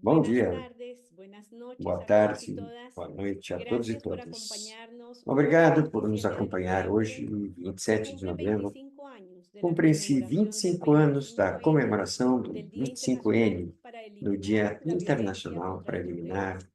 Bom Buenas dia, tardes, buenas noches boa a todos y tarde, todas. boa noite a todos e Gracias por todas. acompañarnos hoy, Obrigado por nos 27 de acompanhar hoje, noviembre, 27 de cumple novembro. 25 años de la Cumpre-se conmemoración del 25 anos da 25N, comemoração do del Día Internacional 25N, para do eliminar Dia la violencia Internacional contra para las eliminar mujeres.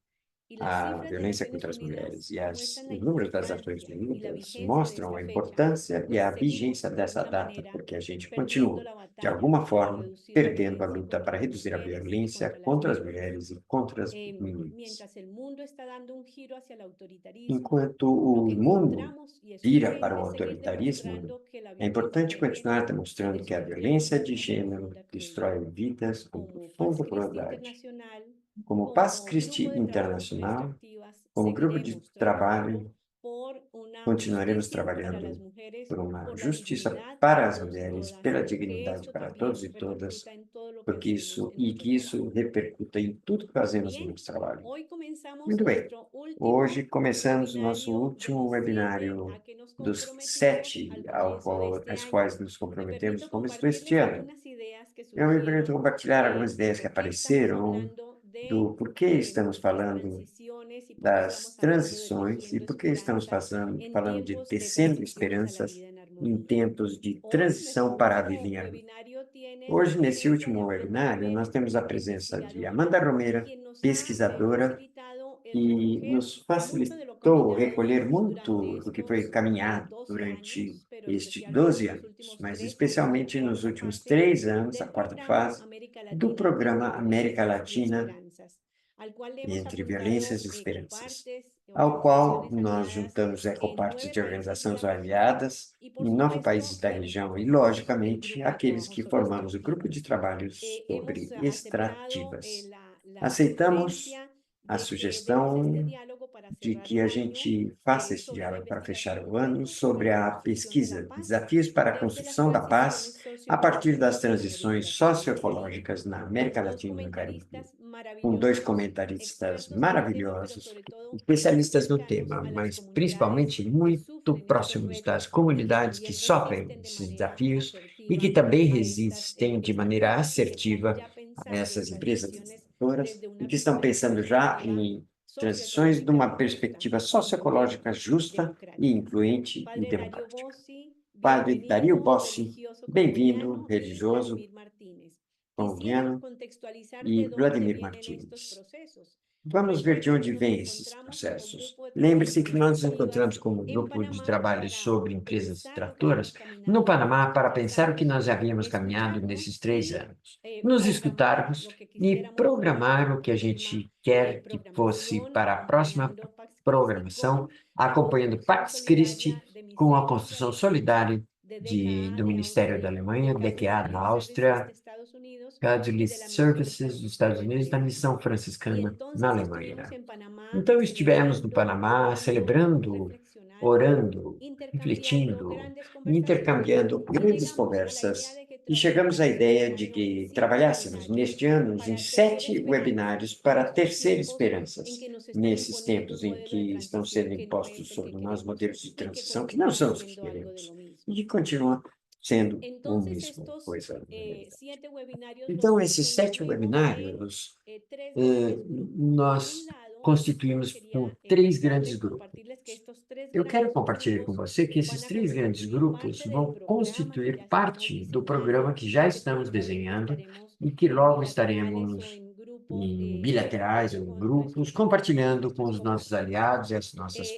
Y las a cifras de violência Naciones contra as Unidas mulheres. E muestran la os números das Nações importancia y la Unidas vigencia de mostram esta a fecha, importância e pues a seguimos vigência de dessa alguna data, manera porque a gente perdiendo continua, la de batalla alguma para forma, reducir la perdendo a violencia luta contra para las reduzir a mujeres y violência contra las contra as niñas. mulheres e contra as meninas. Mientras el mundo está dando un giro hacia el autoritarismo, Enquanto lo o que mundo encontramos y es vira para o urgente seguir autoritarismo, demostrando que la é violencia importante de continuar género demonstrando que a destruye violência de vidas con gênero profunda crueldad. destrói vidas com Como Paz profunda Christi crueldade. Internacional, Como Paz como Christi grupo de trabajo Mujeres Internacional, Reactivas, como grupo de seguiremos trabajando trabalho, por una continuaremos justicia para las trabalhando mujeres, por uma por la justiça dignidad de para as todos y mulheres, todas, pela que dignidade esto para todos también e todas, repercuta en todo lo que porque hacemos isso en e nuestro que isso trabajo. repercuta em tudo que fazemos no Bien, nosso trabalho. hoy comenzamos Muito bem. nuestro último Hoje começamos o nosso webinario de último los 7 a webinário que nos dos comprometimos 7 al comienzo de este às año. quais nos Me comprometemos permito no começo deste compartirles ano. algunas ideas que Eu me permito surgieron compartilhar algumas ideias que por qué estamos apareceram hablando do de porquê estamos las falando transiciones y por qué das estamos hablando de transições e tejiendo por que estamos esperanzas en falando de tiempos de tecendo transiciones a la esperanças vida en em armonía. tempos de Hoy nuestro transição para a vida último em harmonia. webinario tiene la Hoje, nesse presencia de último Amanda webinário, nós Romero, temos a presença de investigadora, Amanda Romera, quien nos ha pesquisadora, facilitado el que recoger nos mucho de lo facilitou caminado recolher durante muito do que foi estos caminhado 12 durante años, pero estes especialmente 12 en los anos, últimos mas 3 años, la especialmente nos cuarta últimos fase 3 anos, a del quarta programa fase América do Latina programa entre América violencias y Latina esperanzas, al cual le hemos entre violências apuntado e esperanças, ecopartes, ao qual organizaciones nós aliadas juntamos en ecopartes 9 de países de la organizações región aliadas y, por em 9 países supuesto, da quienes região e, conformamos el logicamente, grupo de aqueles trabajo que sobre formamos o grupo de extractivas. trabalhos Hemos sobre aceptado extrativas. la Aceitamos sugerencia a de que demos este sugestão diálogo para de cerrar que el a año gente faça esse sobre la diálogo para fechar investigación o y ano retos para sobre la a construcción de la pesquisa, paz desafios para a desde las construção da transiciones paz a partir das socioecológicas en América transições Latina y el Caribe, socioecológicas na con América dos Latina e no Caribe, comentaristas com dois maravillosos, comentaristas expertos en el tema, pero maravilhosos, sobre todo muy especialistas no cercanos tema, a las mas comunidades principalmente que muito sufren estos próximos das retos y que comunidades que también sofrem resisten de esses manera desafios e que asertiva também a estas resistem de empresas maneira privadas que están assertiva ya a pensando en essas empresas transiciones desenvolvedoras desde e una que estão pensando já perspectiva em transições de socioecológica uma justa, perspectiva incluyente socioecológica y justa e democrática. incluinte e Padre Darío democrática. Bossi, Padre Dario bienvenido, Bossi, religioso bem-vindo, colombiano, y religioso Vladimir Martínez. Quisiera colombiano, contextualizar e de dónde Vladimir vienen estos Martins. procesos. Vamos ver de Recuerden que onde nos vêm esses encontramos como processos. grupo de trabajo Lembre-se que Mujeres nós nos Activas encontramos como en grupo de Panamá trabalho para sobre empresas pensar lo que tratoras hemos no caminado Panamá durante para tres pensar o que años, nós havíamos caminhado nesses escucharnos 3 anos. Nos programar escutarmos lo que e quisiéramos para programar la o que a próxima gente quer que fosse programación, para a próxima acompañando Pax Christi programação, con la acompanhando construcción Pax solidaria Christi de com a Miserias de construção Alemania, solidária de DKA do de Ministério da Austria, de Alemanha, Catholic DQA da Lead Services de Áustria, Estados Unidos y de Catholic la Misión Services dos Estados Franciscana en Unidos, da Alemania. Missão Y Franciscana na entonces estuvimos Alemanha. en Panamá Então, estivemos no celebrando, Panamá, orando, celebrando, reflexionando, orando, intercambiando refletindo, grandes conversaciones intercambiando y grandes llegamos a la idea conversas de que e chegamos à trabajáramos ideia este de año en que 7 trabalhássemos webinarios neste ano em para tejer 7 webinários esperanzas en para estos tecer tiempos en esperanças, que nos están nesses imponiendo tempos un em modelo de que estão sendo transición que no impostos es el que sobre nós queremos modelos de y que transição que não continúa são os que siendo algo de queremos lo e mismo. que continuam sendo o Entonces, mesmo estos coisa na realidade. 7 webinarios los Então, esses sete constituimos en webinários, 3 grandes grupos. Por un nós lado, constituímos quería com 3 grandes contarles, grupos. compartirles que estos tres Eu quero grandes compartilhar com grupos você que esses van a 3 grandes constituir grupos parte del vão programa que constituir ya estamos parte do programa diseñando que já y que estamos próximamente desenhando estaremos e que en logo bilaterales o estaremos en grupo em bilaterais ou compartiendo em con grupos, nuestros aliados y compartilhando com nuestras os nossos copartes. aliados e as nossas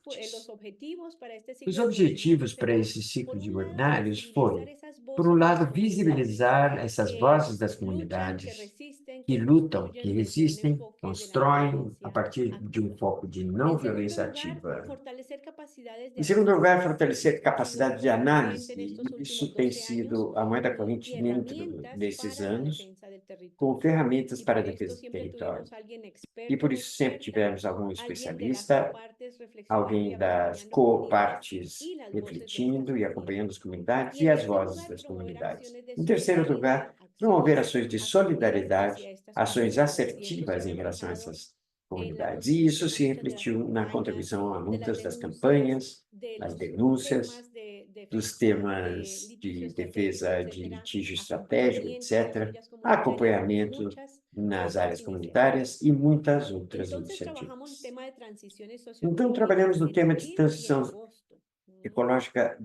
Entonces, los copartes. objetivos para este Os ciclo de webinarios objetivos para será, esse por ciclo de un lado, webinários visibilizar foram, esas por um voces de las lado, comunidades visibilizar essas que vozes das luchan, que comunidades resisten, que que lutam, que construyen desde un resistem, enfoque de la no constroem a violencia partir de um activa. foco de não En segundo violência lugar, ativa. fortalecer capacidades de Em segundo lugar, análisis, fortalecer que ha sido capacidade de recurrente en análise. estos Isso últimos tem 12 años, sido a moeda corrente y dentro herramientas desses para la anos, defensa del com territorio. ferramentas Y para a para esto defesa do siempre território. tuvimos a alguien E experto por o isso sempre experta, tivemos algum alguien de las especialista, copartes reflexionando y alguém das acompañando comunidades copartes y las voces de estas refletindo e acompanhando comunidades. as comunidades Y e en as tercer vozes lugar, das promover comunidades. acciones de Em terceiro solidaridad, lugar, promover acciones ações de asertivas hacia solidariedade, estas ações comunidades. Y esto se ha assertivas em relação a reflejado essas en la comunidades. E isso contribución a se muchas de las refletiu na campañas, contribuição a de las muitas das denuncias, campanhas, de das los denúncias, temas de dos temas de defesa de litígio estratégico, etc., acompanhamento nas áreas comunitárias e muitas outras Entonces trabajamos iniciativas. tema de transiciones Então, socioeconómicas trabalhamos no en tema de abril y en transição agosto, ¿no? ecológica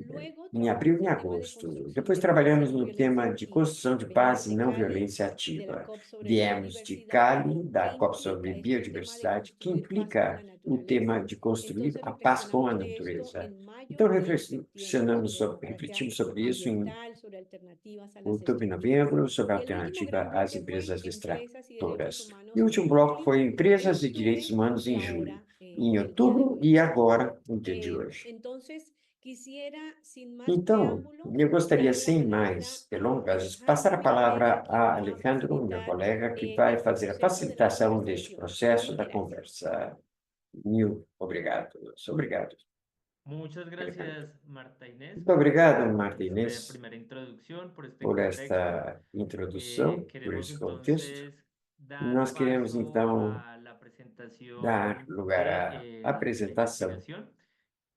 Luego em abril e trabajamos em el tema de agosto. construcción Depois de paz y trabalhamos no no tema violencia de en construção de venimos paz e de não Cali, violência de la ativa. COP sobre Viemos de biodiversidad, Cali, da que COP sobre implica este tema de biodiversidade, que construir paz con la implica o tema naturaleza. de construir Entonces a paz com a reflexionamos de esto natureza. en mayo Então, y en septiembre sobre democracia refletimos sobre isso em ambiental, sobre alternativas a las outubro e estructuras. novembro, sobre a Y el último alternativa gran às bloque fue empresas empresas y derechos extratoras. E humanos o en último bloco foi julio, en empresas e direitos octubre humanos y em julho, ahora em el día de outubro hoy. e agora, no dia de hoje. Entonces, quisiera, sin más Então, preámbulos, eu de gostaria, alguna sem manera mais delongas, Alejandro, passar a mi colega, palavra quien a va a Alejandro, meu facilitar colega, que vai el fazer a proceso de la facilitação deste conversación. processo Mil da gracias. conversa. Mil obrigado. Obrigado, Muchas Alejandro. gracias, Marta Inés, Muito obrigado, por Marta esta Inês, primera introducción, por este por contexto. esta introdução, por Queremos esse contexto. entonces Nós dar queremos, paso então, a la dar presentación lugar à de la apresentação investigación.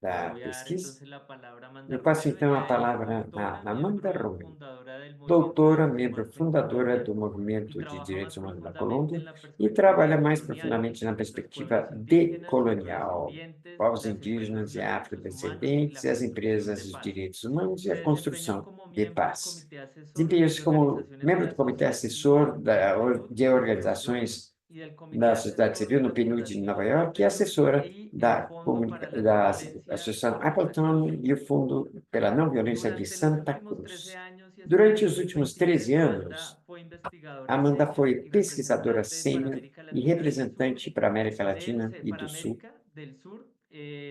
Le da voy a dar pesquisa. entonces la palabra a Amanda Eu passo, Romero. então, a Ella es palavra doctora, a Amanda miembro Romero, fundadora del Movimiento de doutora, Derechos membro Humanos en fundadora Colombia do y Movimento de trabaja más Direitos Humanos da profundamente Colômbia en la e perspectiva trabalha mais decolonial profundamente na los perspectiva pueblos indígenas, los decolonial, afrodescendientes, povos las empresas indígenas de e derechos humanos y afrodescendentes, la e as construcción empresas de dos paz. direitos humanos e Se a desempeñó construção como de miembro del paz. comité asesor Desempenhou-se de como organizaciones membro de do la Comitê sociedad civil Assessor en PNUD de de Nueva York Organizações y del comité da Sociedade asesor de Civil no la PNUD de Nova Fundación York e Appleton assessora y el da, Fondo para la No da Violencia de Associação Santa Appleton Cruz. e o Fundo pela Não Violência de Durante los Santa últimos 13 Cruz. años y hasta Durante os últimos 13 2023, anos, Amanda fue investigadora Amanda senior foi y pesquisadora representante para sênior América e Latina y el Sur representante para a América Latina e para do Sul América del Sur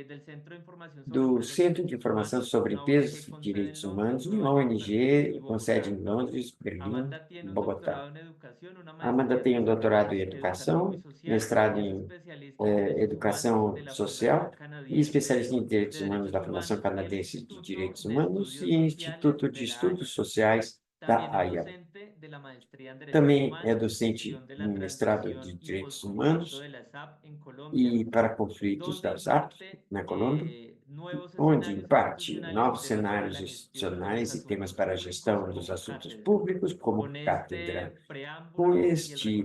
del Centro de Información sobre do Empresas y Centro de Derechos Informação Humanos, sobre una ONG Empresas e con sede en Direitos Londres, Humanos, Nueva uma York, Berlín y ONG com sede Bogotá. em Londres, Berlim Amanda e tiene un Bogotá. doctorado en educación, una Amanda maestría en tem um doutorado em desarrollo y educação, social mestrado y es em especialista en derechos humanos educação de la social Fundación e Canadiense especialista em direitos de humanos Derechos da Fundação Humanos y el Canadense de Instituto Direitos de Humanos e Estudios Sociales Instituto de de La Estudos Haya. Sociais También da es Haia. docente de la maestría en Derechos Também é Humanos, docente sección de la no mestrado de transición y Direitos posconflicto Humanos de la SAP en Colombia, e para conflitos donde da ZAP imparte na Colômbia, nuevos onde escenarios imparte institucionales y novos temas para cenários la gestión de los institucionais e temas asuntos para a públicos gestão dos como assuntos cátedra. públicos como Con cátedra. este Com preámbulo y el este reconocimiento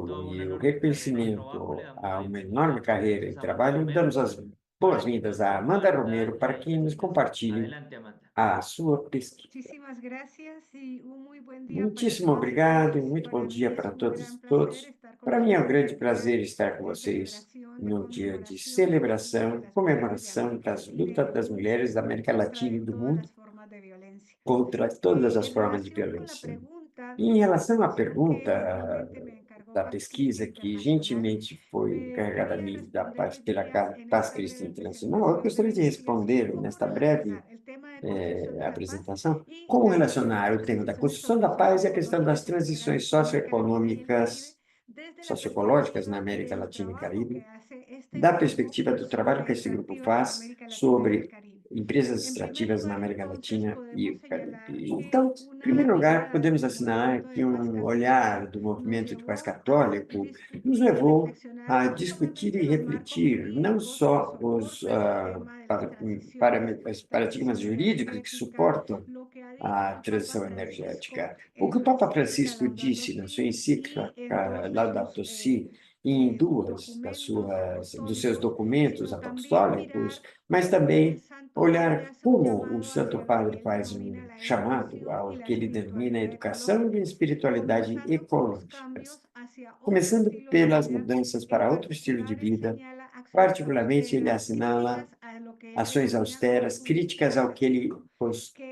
a preâmbulo una e o enorme carrera y trabajo, le reconhecimento damos a la uma bienvenida enorme carreira e entonces a Amanda trabalho, Romero damos as para que boas-vindas nos a Amanda comparta Romero para la que nos investigación. compartilhe Adelante, Amanda. a sua pesquisa. Muchísimas gracias y un muy buen día para Muitíssimo todos y obrigado e todas. muito bom Para mí dia es para un todos gran e placer todos. estar con Para mim é um ustedes grande en prazer esta estar com vocês celebración de no dia de conmemoración de celebração, las luchas de comemoração América das Latina y lutas del das mundo mulheres da América contra Latina e do todas mundo las formas de violencia. contra todas as En formas de relación con la violência. pregunta E de em la relação à investigación que pergunta gentilmente me encargó da Paz Christi pesquisa que Internacional, gentilmente foi encarregada a quería mim da responder hoy pela día en Paz esta Cristã breve Internacional, eu presentación de la gostaria de investigación responder cómo nesta breve relacionar el tema de construcción de la paz apresentação y como relacionar o las tema da transiciones construção da paz e a questão das socioeconómicas transições en América Latina y el Caribe socioeconômicas, desde la socioecológicas na perspectiva América del Latina e trabajo Caribe, que hace este da grupo perspectiva do trabalho que sobre esse grupo extractivas en faz América Latina y el sobre Caribe. empresas En primer extrativas na lugar, América entonces, Latina e o podemos señalar Caribe. que Então, em una primeiro lugar, mirada podemos del assinar movimiento de que paz olhar católico do nos movimento de paz llevó a católico nos discutir y levou reflexionar a no discutir e solamente los marcos refletir não jurídicos que só os soportan el tema de las paradigmas transiciones jurídicos que energéticas, suportam lo que ha a dicho Papa transição Francisco energética. O en que o su Papa encíclica Francisco Laudato disse na sua Si y encíclica en todos Laudato sus Si, em duas documentos dos seus apostólicos, documentos sino también apostólicos, mirar mas cómo el também Santo Padre olhar hace un como o llamado Santo hacia lo Padre que él faz um denomina la chamado educación ao y la que ele denomina espiritualidad educação e ecológica, espiritualidade comenzando por los ecológicas, cambios hacia otro começando estilo de pelas vida. mudanças En para outro estilo de particular, él vida. señala acciones Particularmente, ele austeras, assinala críticas a lo que él ações denomina austeras, consumismo críticas ao excesivo,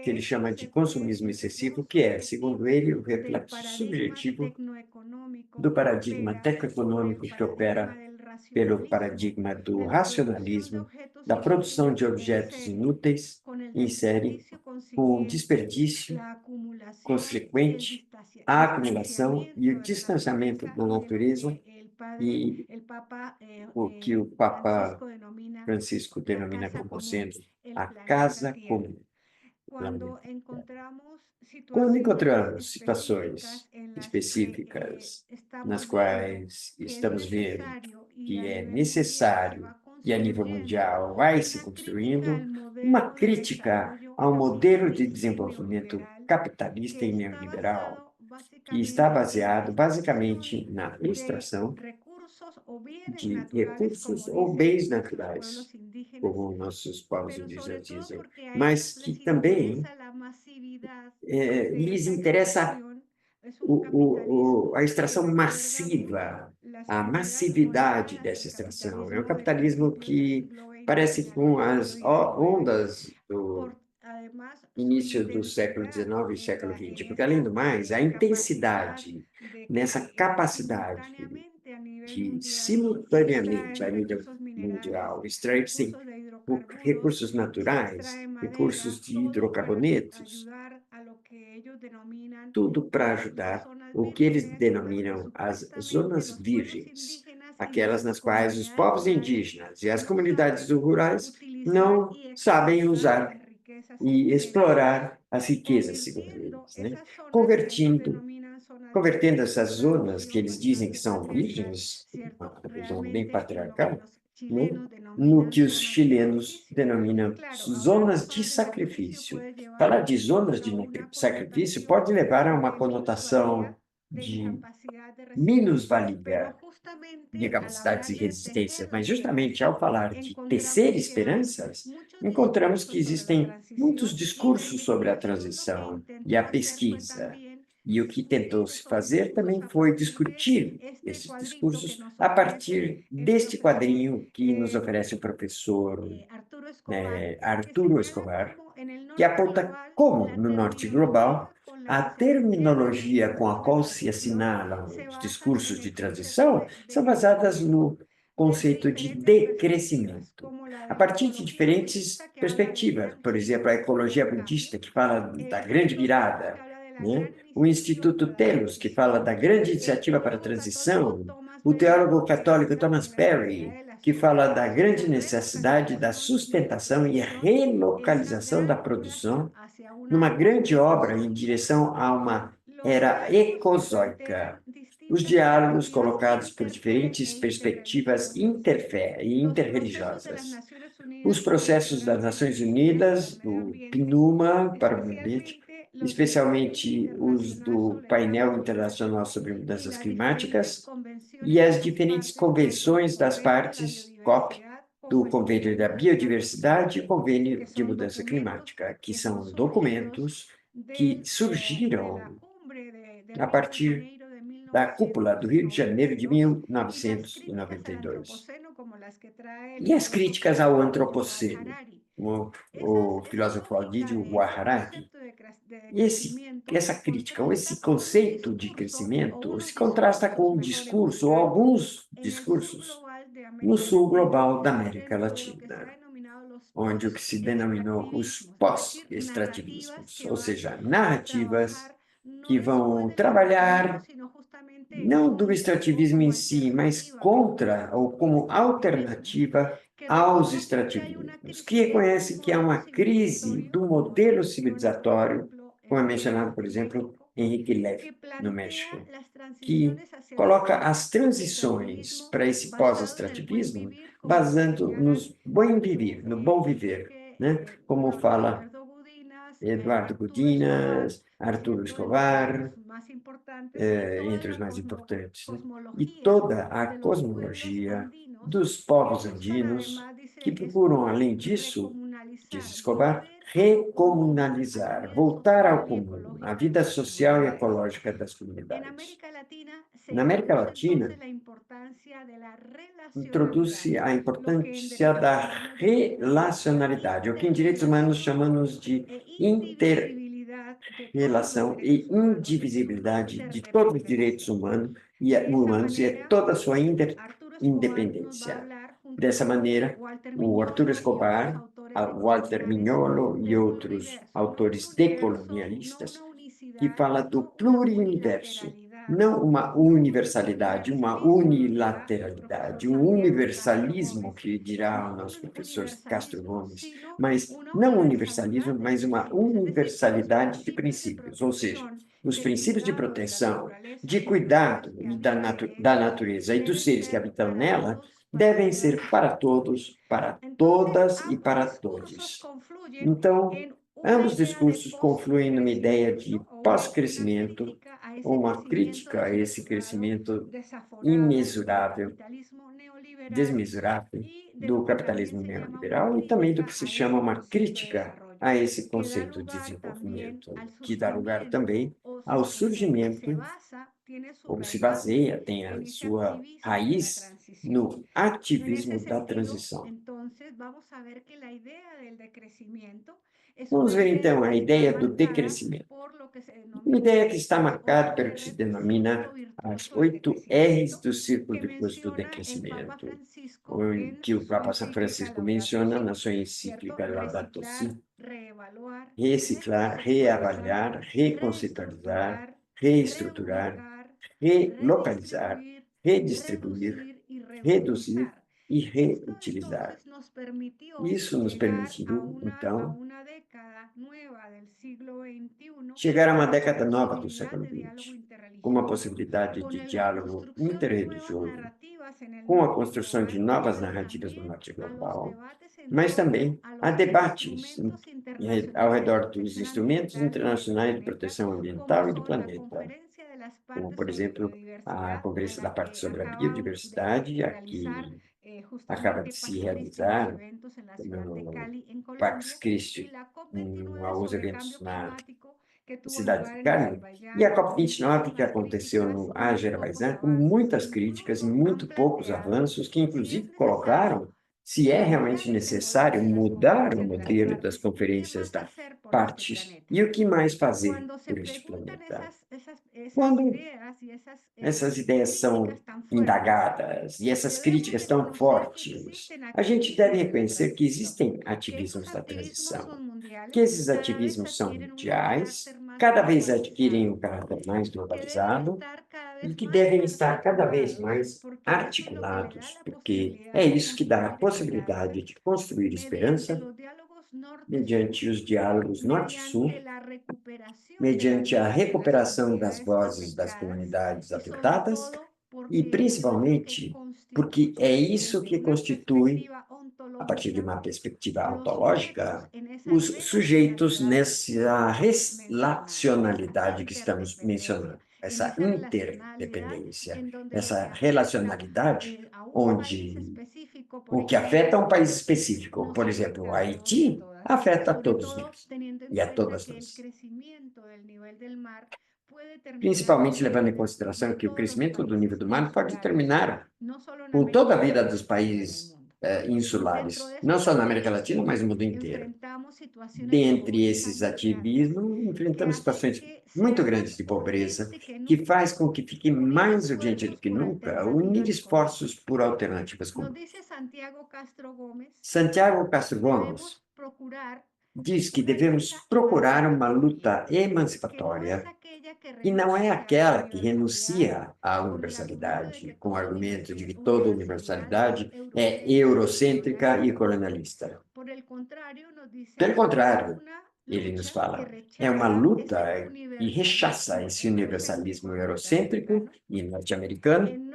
que ele que es chama de el consumismo excessivo, reflejo que é, segundo subjetivo ele, o del reflexo paradigma subjetivo tecnoeconómico do que paradigma opera sobre el tecnoeconômico que paradigma opera del pelo racionalismo, paradigma do de la producción de racionalismo, objetos da produção de inútiles en objetos serie, inúteis con el em série, desperdicio com consiguiente, desperdício la acumulación y el consequente, a acumulação e o distanciamiento de la distanciamento naturaleza da y de lo natureza que el padre, e el Papa o que o Papa Francisco denomina Francisco la denomina casa como común, sendo el a planeta casa Tierra. comum. Cuando encontramos Quando situaciones encontramos situações específicas en las que específicas nas estamos viendo quais que es estamos vendo necesario y que a é nivel mundial se necessário va e a nível construyendo mundial vai se una crítica construindo al uma crítica ao modelo de desenvolvimento capitalista e neoliberal, que está baseado basicamente na extração de recursos ou bens naturais, como nossos povos indígenas dizem, mas que também lhes interessa a extração massiva, a massividade dessa extração. É um capitalismo que parece com as ondas do início do século XIX e século XX, porque, além do mais, a intensidade nessa capacidade de, simultaneamente, a nível mundial, extrair-se recursos naturais, recursos de hidrocarbonetos, tudo para ajudar o que eles denominam as zonas virgens, aquelas nas quais os povos indígenas e as comunidades rurais não sabem usar e explorar as riquezas, segundo eles, né? Convertendo essas zonas que eles dizem que são virgens, uma visão bem patriarcal, né? No que os chilenos denominam zonas de sacrifício. Falar de zonas de sacrifício pode levar a uma conotação de minusvalia de capacidades e resistências, mas justamente ao falar de tecer esperanças, encontramos que existem muitos discursos sobre a transição e a pesquisa. E o que tentou-se fazer também foi discutir esses discursos a partir deste quadrinho que nos oferece o professor Arturo Escobar, que aponta como, no Norte Global, a terminologia com a qual se assinalam os discursos de transição são baseadas no conceito de decrescimento, a partir de diferentes perspectivas. Por exemplo, a ecologia budista, que fala da grande virada, né? O Instituto Telos, que fala da grande iniciativa para a transição, o teólogo católico Thomas Perry, que fala da grande necessidade da sustentação e relocalização da produção numa grande obra em direção a uma era ecozoica. Os diálogos colocados por diferentes perspectivas interfé e interreligiosas. Os processos das Nações Unidas, do PNUMA para o meio ambiente, especialmente os do Painel Internacional sobre Mudanças Climáticas, e as diferentes convenções das partes, COP, do Convênio da Biodiversidade e o Convênio de Mudança Climática, que são documentos que surgiram a partir da cúpula do Rio de Janeiro de 1992. E as críticas ao antropoceno, o filósofo Aldídio Harari. Essa crítica, ou esse conceito de crescimento, se contrasta com um discurso, ou alguns discursos, no sul global da América Latina, onde o que se denominou os pós-extrativismos, ou seja, narrativas que vão trabalhar não do extrativismo em si, mas contra ou como alternativa aos extrativismos, que reconhece que há uma crise do modelo civilizatório, como é mencionado, por exemplo, Henrique Levy, no México, que coloca as transições para esse pós-extrativismo basando no bom viver, né? Como fala Eduardo Gudinas, Arturo Escobar, entre os mais importantes, né? E toda a cosmologia dos povos andinos que procuram, além disso, diz Escobar, recomunalizar, voltar ao comum, à vida social e ecológica das comunidades. Na América Latina, introduz-se a importância da relacionalidade, o que em direitos humanos chamamos de inter-relação e indivisibilidade de todos os direitos humanos e toda a sua independência. Dessa maneira, o Arturo Escobar, Walter Mignolo e outros autores decolonialistas, que fala do pluriuniverso, não uma universalidade, uma unilateralidade, um universalismo, que dirá o nosso professor Castro Gomes, mas não universalismo, mas uma universalidade de princípios, ou seja, os princípios de proteção, de cuidado da natureza e dos seres que habitam nela devem ser para todos, para todas e para todos. Então, ambos discursos confluem numa ideia de pós-crescimento, ou uma crítica a esse crescimento imensurável, desmesurável do capitalismo neoliberal e também do que se chama uma crítica a esse conceito de desenvolvimento, que dá lugar também ao surgimento, ou se baseia, tem a sua raiz no ativismo da transição. Vamos ver então a ideia do decrescimento. Uma ideia que está marcada pelo que se denomina as 8 R's do círculo de custo do decrescimento, que o Papa São Francisco menciona na sua encíclica Laudato Si: reciclar, reavaliar, reconceitualizar, reestruturar, relocalizar, redistribuir, reduzir e reutilizar. Isso nos permitiu, então, chegar a uma década nova do século XX, com uma possibilidade de diálogo interreligioso, com a construção de novas narrativas no norte global, mas também há debates ao redor dos instrumentos internacionais de proteção ambiental e do planeta, como, por exemplo, a Conferência da Parte sobre a Biodiversidade, aqui acaba de se realizar no Pax Christi, alguns eventos na cidade de Cali, e a COP29, que aconteceu no Azerbaijão, com muitas críticas e muito poucos avanços, que inclusive colocaram se é realmente necessário mudar o modelo das conferências das partes e o que mais fazer por este planeta. Quando essas ideias são indagadas e essas críticas tão fortes, a gente deve reconhecer que existem ativismos da transição, que esses ativismos são mundiais, cada vez adquirem um caráter mais globalizado e que devem estar cada vez mais articulados, porque é isso que dá a possibilidade de construir esperança mediante os diálogos norte-sul, mediante a recuperação das vozes das comunidades afetadas e, principalmente, porque é isso que constitui, a partir de uma perspectiva ontológica, os sujeitos nessa relacionalidade que estamos mencionando, essa interdependência, essa relacionalidade onde o que afeta um país específico, por exemplo, o Haiti, afeta a todos nós e a todas nós. Principalmente levando em consideração que o crescimento do nível do mar pode terminar com toda a vida dos países insulares, não só na América Latina, mas no mundo inteiro. Dentre esses ativismos, enfrentamos situações muito grandes de pobreza, que faz com que fique mais urgente do que nunca unir esforços por alternativas comuns. Santiago Castro Gomes diz que devemos procurar uma luta emancipatória e não é aquela que renuncia à universalidade, com o argumento de que toda universalidade é eurocêntrica e colonialista. Pelo contrário, ele nos fala, é uma luta que rechaça esse universalismo eurocêntrico e norte-americano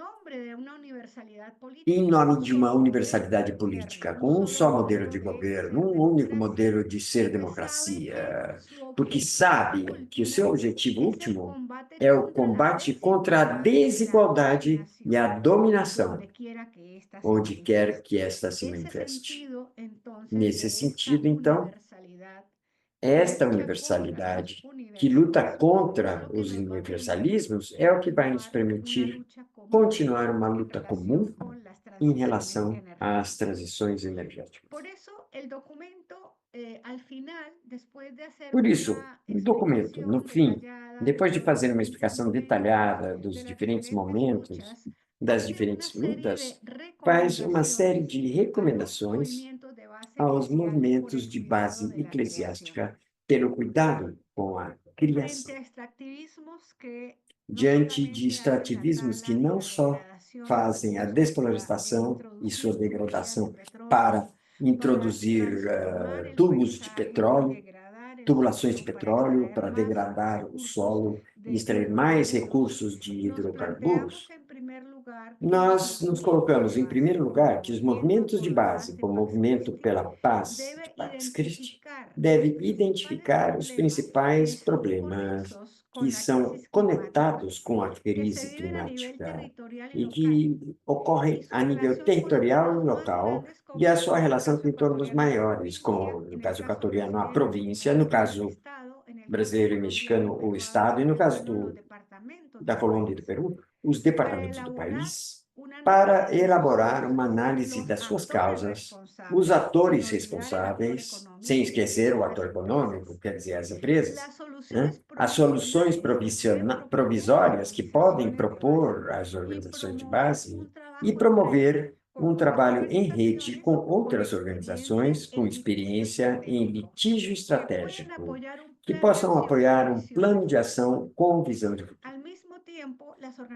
em nome de uma universalidade política, com um só modelo de governo, um único modelo de ser democracia, porque sabe que o seu objetivo último é o combate contra a desigualdade e a dominação, onde quer que esta se manifeste. Nesse sentido, então, esta universalidade que luta contra os universalismos é o que vai nos permitir continuar uma luta comum em relação às transições energéticas. Por isso, o documento, no fim, depois de fazer uma explicação detalhada dos diferentes momentos, das diferentes lutas, faz uma série de recomendações aos movimentos de base eclesiástica pelo cuidado com a criação. Diante de extrativismos que não só fazem a desflorestação e sua degradação para introduzir tubos de petróleo, tubulações de petróleo para degradar o solo e extrair mais recursos de hidrocarburos, Nós nos colocamos, em primeiro lugar, que os movimentos de base, como o movimento pela paz de Pax Christi, deve identificar os principais problemas que são conectados com a crise climática e que ocorrem a nível territorial e local e a sua relação com entornos maiores, como no caso equatoriano, a província, no caso brasileiro e mexicano, o estado, e no caso da Colômbia e do Peru, os departamentos do país, para elaborar uma análise das suas causas, os atores responsáveis, sem esquecer o ator econômico, quer dizer, as empresas, né? As soluções provisórias que podem propor às organizações de base e promover um trabalho em rede com outras organizações com experiência em litígio estratégico, que possam apoiar um plano de ação com visão de futuro.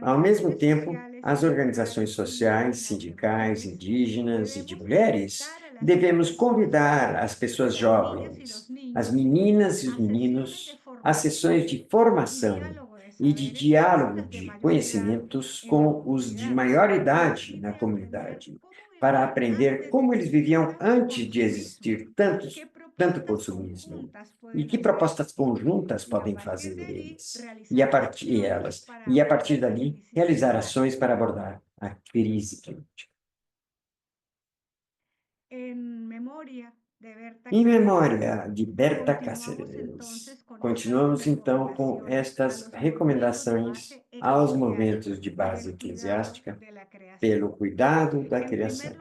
Ao mesmo tempo, as organizações sociais, sindicais, indígenas e de mulheres devemos convidar as pessoas jovens, as meninas e os meninos, a sessões de formação e de diálogo de conhecimentos com os de maior idade na comunidade, para aprender como eles viviam antes de existir tanto consumismo e que propostas conjuntas podem fazer eles e a partir dali realizar ações para abordar a crise climática. Em memória de Berta Cáceres, continuamos então com estas recomendações aos movimentos de base eclesiástica pelo cuidado da criação.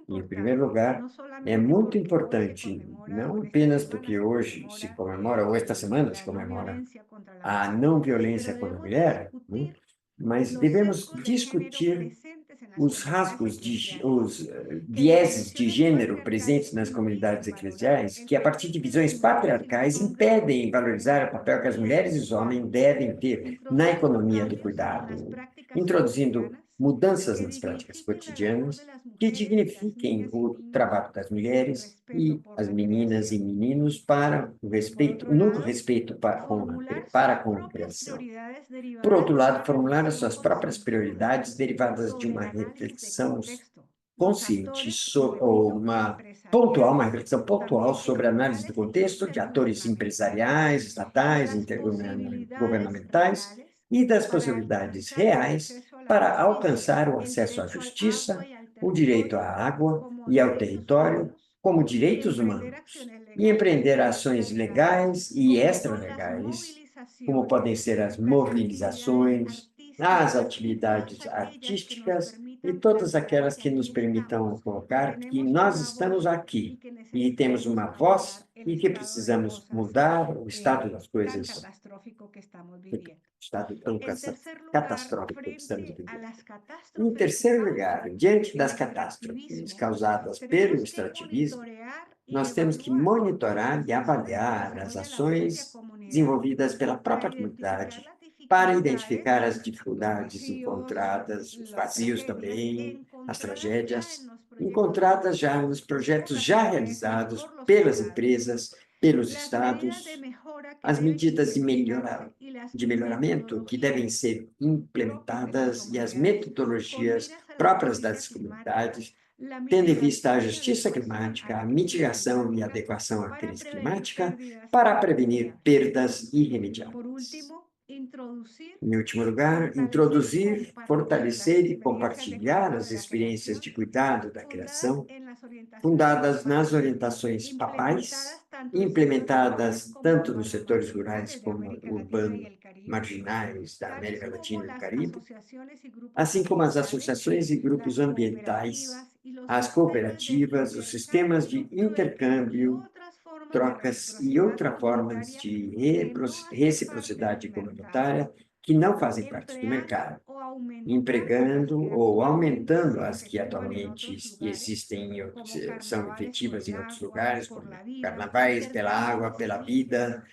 Em primeiro lugar, é muito importante, não apenas porque hoje se comemora, ou esta semana se comemora, a não violência contra a mulher, né? Mas devemos discutir os rasgos, os vieses de gênero presentes nas comunidades eclesiais, que, a partir de visões patriarcais, impedem valorizar o papel que as mulheres e os homens devem ter na economia do cuidado, introduzindo mudanças nas práticas cotidianas que dignifiquem o trabalho das mulheres e as meninas e meninos para o respeito, no respeito para com a criação. Por outro lado, formular as suas próprias prioridades derivadas de uma reflexão consciente ou uma reflexão pontual sobre a análise do contexto de atores empresariais, estatais, intergovernamentais e das possibilidades reais para alcançar o acesso à justiça, o direito à água e ao território como direitos humanos, e empreender ações legais e extralegais, como podem ser as mobilizações, as atividades artísticas e todas aquelas que nos permitam colocar que nós estamos aqui e temos uma voz e que precisamos mudar o estado das coisas, o estado tão catastrófico que estamos vivendo. Em terceiro lugar, diante das catástrofes causadas pelo extrativismo, nós temos que monitorar e avaliar as ações desenvolvidas pela própria comunidade para identificar as dificuldades encontradas, os vazios também, as tragédias encontradas já nos projetos já realizados pelas empresas, pelos estados, as medidas de melhoramento que devem ser implementadas e as metodologias próprias das comunidades, tendo em vista a justiça climática, a mitigação e adequação à crise climática, para prevenir perdas irremediáveis. Em último lugar, introduzir, fortalecer e compartilhar as experiências de cuidado da criação, fundadas nas orientações papais, implementadas tanto nos setores rurais como urbanos marginais da América Latina e do Caribe, assim como as associações e grupos ambientais, as cooperativas, os sistemas de intercâmbio, trocas e outras formas de reciprocidade comunitária que não fazem parte do mercado, empregando ou aumentando as que atualmente existem são efetivas em outros lugares, como carnavais, pela água, pela vida,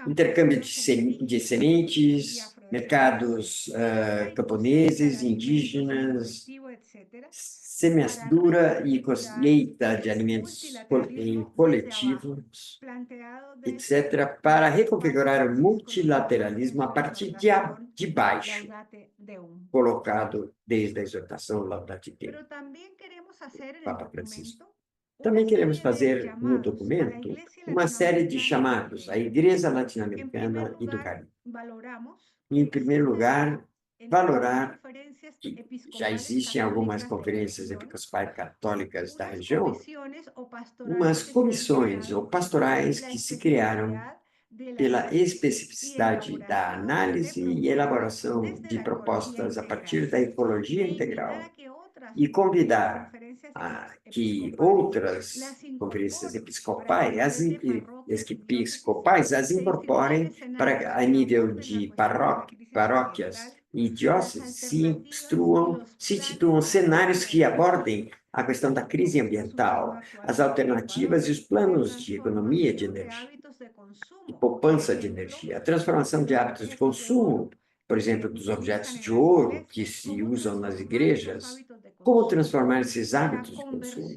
intercâmbio de sementes, mercados camponeses, indígenas, semeadura e colheita de alimentos em coletivos, etc., para reconfigurar o multilateralismo a partir de baixo, colocado desde a exortação Laudato Si', Papa Francisco. Também queremos fazer no documento uma série de chamados à Igreja Latino-Americana e do Caribe. Em primeiro lugar, valorar que já existem algumas conferências episcopais católicas da região, umas comissões ou pastorais que se criaram pela especificidade da análise e elaboração de propostas a partir da ecologia integral e convidar a que outras conferências episcopais as incorporem para, a nível de paróquias e dióceses, se instituam cenários que abordem a questão da crise ambiental, as alternativas e os planos de economia de energia, de poupança de energia, a transformação de hábitos de consumo, por exemplo, dos objetos de ouro que se usam nas igrejas, como transformar esses hábitos de consumo,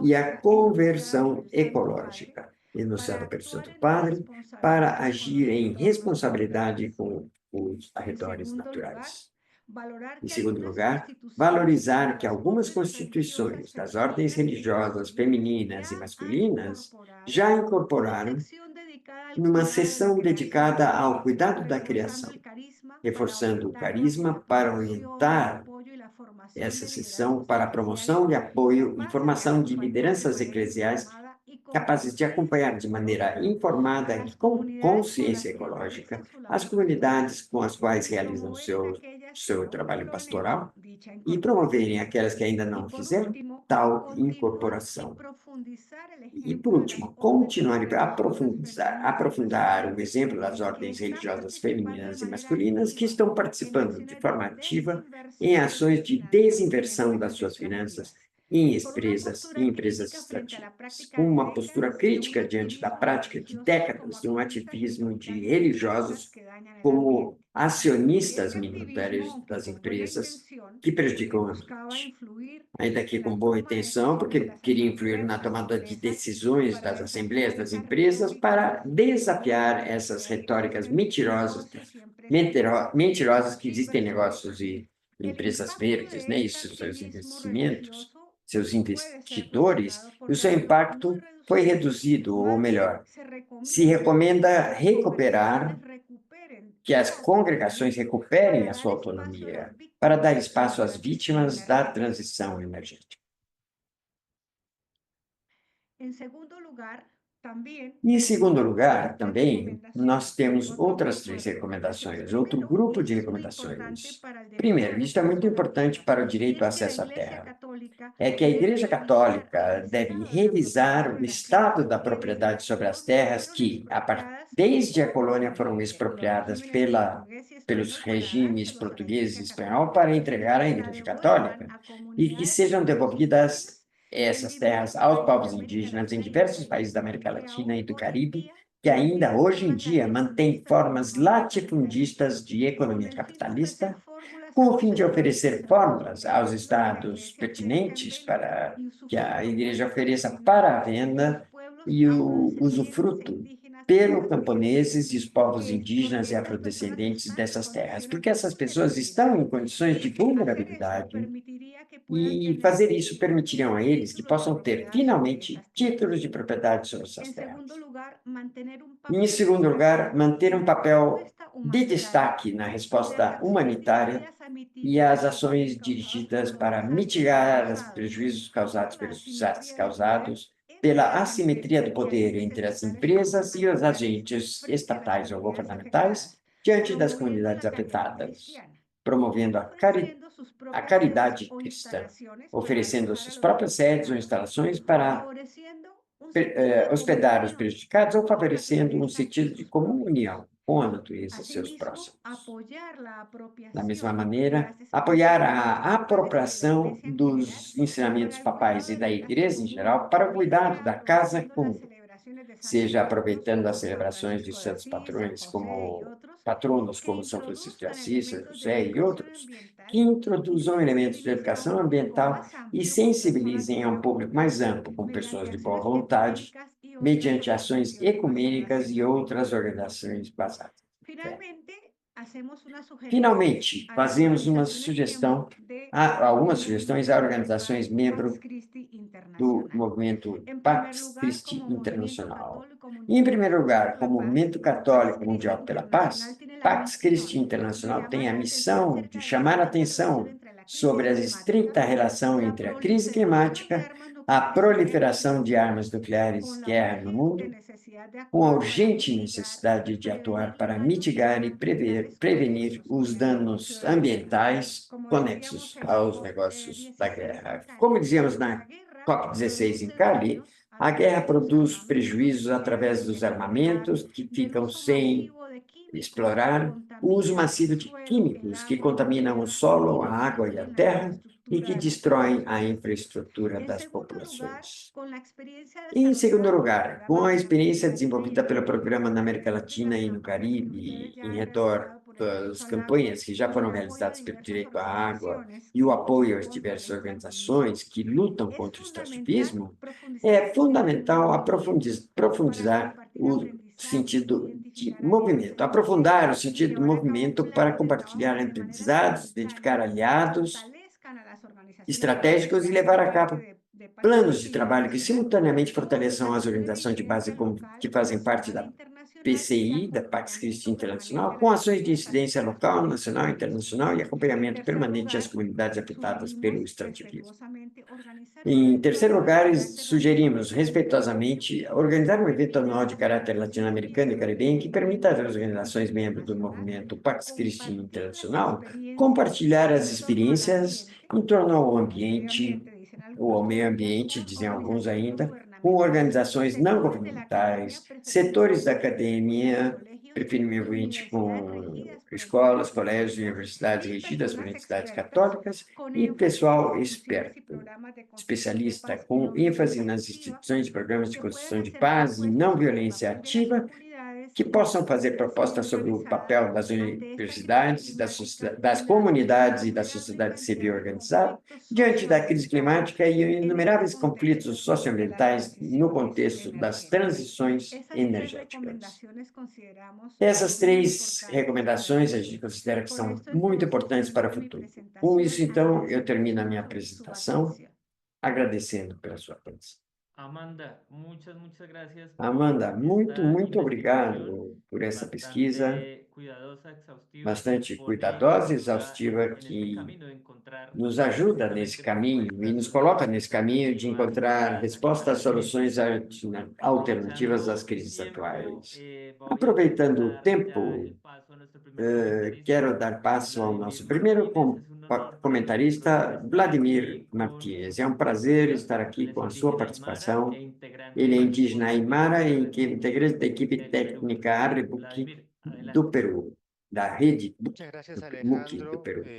e a conversão ecológica, enunciada pelo Santo Padre, para agir em responsabilidade com os arredores naturais. Em segundo lugar, valorizar que algumas constituições das ordens religiosas femininas e masculinas já incorporaram numa seção dedicada ao cuidado da criação, reforçando o carisma para orientar essa sessão para a promoção e apoio e formação de lideranças eclesiais capazes de acompanhar de maneira informada e com consciência ecológica as comunidades com as quais realizam seu trabalho pastoral e promoverem aquelas que ainda não fizeram tal incorporação. E, por último, continuar a aprofundar o exemplo das ordens religiosas femininas e masculinas que estão participando de forma ativa em ações de desinversão das suas finanças em empresas extrativas, com uma postura crítica diante da prática de décadas de um ativismo de religiosos como acionistas minoritários das empresas que prejudicam o ambiente. Ainda que com boa intenção, porque queria influir na tomada de decisões das assembleias das empresas para desafiar essas retóricas mentirosas que existem negócios e empresas verdes, né, e seus investimentos, seus investidores, e o seu impacto foi reduzido, ou melhor, se recomenda recuperar, que as congregações recuperem a sua autonomia para dar espaço às vítimas da transição energética. Em segundo lugar, também, nós temos outras 3 recomendações, outro grupo de recomendações. Primeiro, isso é muito importante para o direito ao acesso à terra, é que a Igreja Católica deve revisar o estado da propriedade sobre as terras que, desde a colônia, foram expropriadas pelos regimes português e espanhol para entregar à Igreja Católica, e que sejam devolvidas essas terras aos povos indígenas em diversos países da América Latina e do Caribe, que ainda hoje em dia mantêm formas latifundistas de economia capitalista, com o fim de oferecer fórmulas aos estados pertinentes para que a Igreja ofereça para a venda e o usufruto pelos camponeses e os povos indígenas e afrodescendentes dessas terras, porque essas pessoas estão em condições de vulnerabilidade e fazer isso permitiria a eles que possam ter, finalmente, títulos de propriedade sobre essas terras. E, em segundo lugar, manter um papel de destaque na resposta humanitária e as ações dirigidas para mitigar os prejuízos causados pelos desastres causados pela assimetria do poder entre as empresas e os agentes estatais ou governamentais diante das comunidades afetadas, promovendo a caridade cristã, oferecendo suas próprias sedes ou instalações para hospedar os prejudicados ou favorecendo um sentido de comunhão com a natureza e seus próximos. Da mesma maneira, apoiar a apropriação dos ensinamentos papais e da Igreja em geral para o cuidado da casa comum, seja aproveitando as celebrações de santos patrões patronos como São Francisco de Assis, São José e outros, que introduzam elementos de educação ambiental e sensibilizem a um público mais amplo, com pessoas de boa vontade, mediante ações ecumênicas e outras organizações basadas em fé. Finalmente, fazemos uma sugestão, algumas sugestões a organizações membros do movimento Pax Christi Internacional. Em primeiro lugar, como Movimento Católico Mundial pela Paz, Pax Christi Internacional tem a missão de chamar a atenção sobre a estreita relação entre a crise climática, a proliferação de armas nucleares, guerra no mundo, com a urgente necessidade de atuar para mitigar e prevenir os danos ambientais conexos aos negócios da guerra. Como dizíamos na COP16 em Cali, a guerra produz prejuízos através dos armamentos que ficam sem explorar, o uso massivo de químicos que contaminam o solo, a água e a terra e que destroem a infraestrutura das populações. Em segundo lugar, com a experiência desenvolvida pelo programa na América Latina e no Caribe, em redor das campanhas que já foram realizadas pelo direito à água e o apoio às diversas organizações que lutam contra o extrativismo, é fundamental aprofundar o sentido de movimento, aprofundar o sentido do movimento para compartilhar aprendizados, identificar aliados estratégicos e levar a cabo planos de trabalho que simultaneamente fortaleçam as organizações de base que fazem parte da PCI, da Pax Christi Internacional, com ações de incidência local, nacional e internacional e acompanhamento permanente às comunidades afetadas pelo extrativismo. Em terceiro lugar, sugerimos respeitosamente organizar um evento anual de caráter latino-americano e caribenho que permita às organizações membros do movimento Pax Christi Internacional compartilhar as experiências em torno ao ambiente, ou ao meio ambiente, dizem alguns ainda, com organizações não governamentais, setores da academia, preferivelmente com escolas, colégios e universidades regidas por entidades católicas, e pessoal esperto, especialista, com ênfase nas instituições de programas de construção de paz e não violência ativa, que possam fazer propostas sobre o papel das universidades, das comunidades e da sociedade civil organizada diante da crise climática e inumeráveis conflitos socioambientais no contexto das transições energéticas. Essas três recomendações a gente considera que são muito importantes para o futuro. Com isso, então, eu termino a minha apresentação, agradecendo pela sua atenção. Amanda, muchas gracias. Amanda, muito Esta obrigado investigación por essa pesquisa bastante cuidadosa, exhaustiva, bastante porque cuidadosa e nos ayuda exaustiva en este que camino de encontrar nos ajuda nesse precisamente caminho e nos respuestas coloca nesse caminho de alternativas encontrar a respostas, estas soluções crisis. alternativas às Aprovechando crises tiempo, atuais. voy Aproveitando o a dar ya tempo, el paso a nuestro primer comentarista, quero dar passo ao nosso Vladimir primeiro Martínez. Es un honor para comentarista, nosotros estar Vladimir aquí con Martínez. É su um prazer participación. estar aqui Él es com a sua indígena participação. aymara e integrante Ele é del indígena equipo técnico aymara e Arrebuque integrante da equipe del Perú. técnica Arrebuque Vladimir, do adelante. Peru, da rede Muchas gracias, MUC do Alejandro. Peru.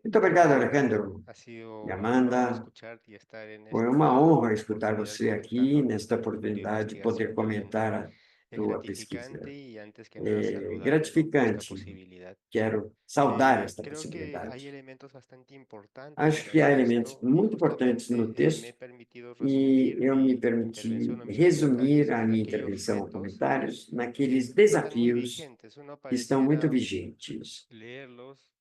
Muito obrigado, Amanda, Alejandro. ha E sido un honor Amanda, escuchar y estar en foi esta uma honra escutar oportunidad você aqui, comentando nesta tu oportunidade de poder investigación. comentar a Es tua pesquisa. gratificante y antes que nada É saludar esta gratificante. posibilidad. Quero saudar esta Creo que hay possibilidade. elementos bastante importantes Acho en que el há elementos texto y muito importantes no justamente me texto he permitido e resumir eu me mi permiti intervención o mis resumir comentarios a en minha aquellos intervenção ou retos comentários que naqueles están muy desafios vigentes. Uno que estão muito pareciera vigentes. leerlos,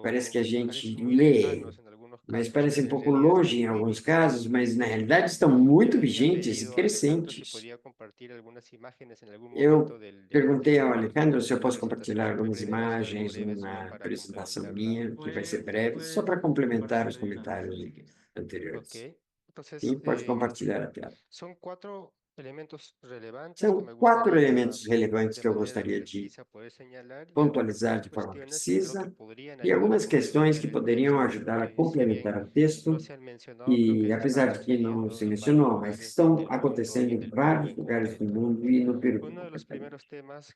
Parece que a pero gente parecen muy lê, lejanos en algunos mas casos, parece um pero en pouco realidad están longe em muy alguns vigentes. casos, mas na realidade estão muito Le había vigentes e pedido a Alejandro si crescentes. podía compartir algunas imágenes en algún Eu momento del perguntei ao texto. Alejandro se eu Una posso compartilhar presentación muy algumas breve, va a ser algo imagens breve solo numa para apresentação complementar nada minha, más. que vai ser Puedes, breve, só para puedes complementar os compartir la imagen comentários si quieres. Ok, anteriores. entonces Sim, pode compartilhar a tela. son cuatro elementos relevantes que São me quatro gustaría elementos relevantes de que eu manera gostaria de precisa poder señalar y pontualizar algunas de forma cuestiones que creo que precisa podrían e ayudar a algumas questões complementar que el poderiam texto. ajudar a Si bien complementar o texto, no se han mencionado, creo que e ya apesar están de que não sucediendo se en varios mencionou, mas lugares estão del mundo acontecendo y en em el Perú vários en lugares do concreto. mundo e no Peru. Uno de los primeros temas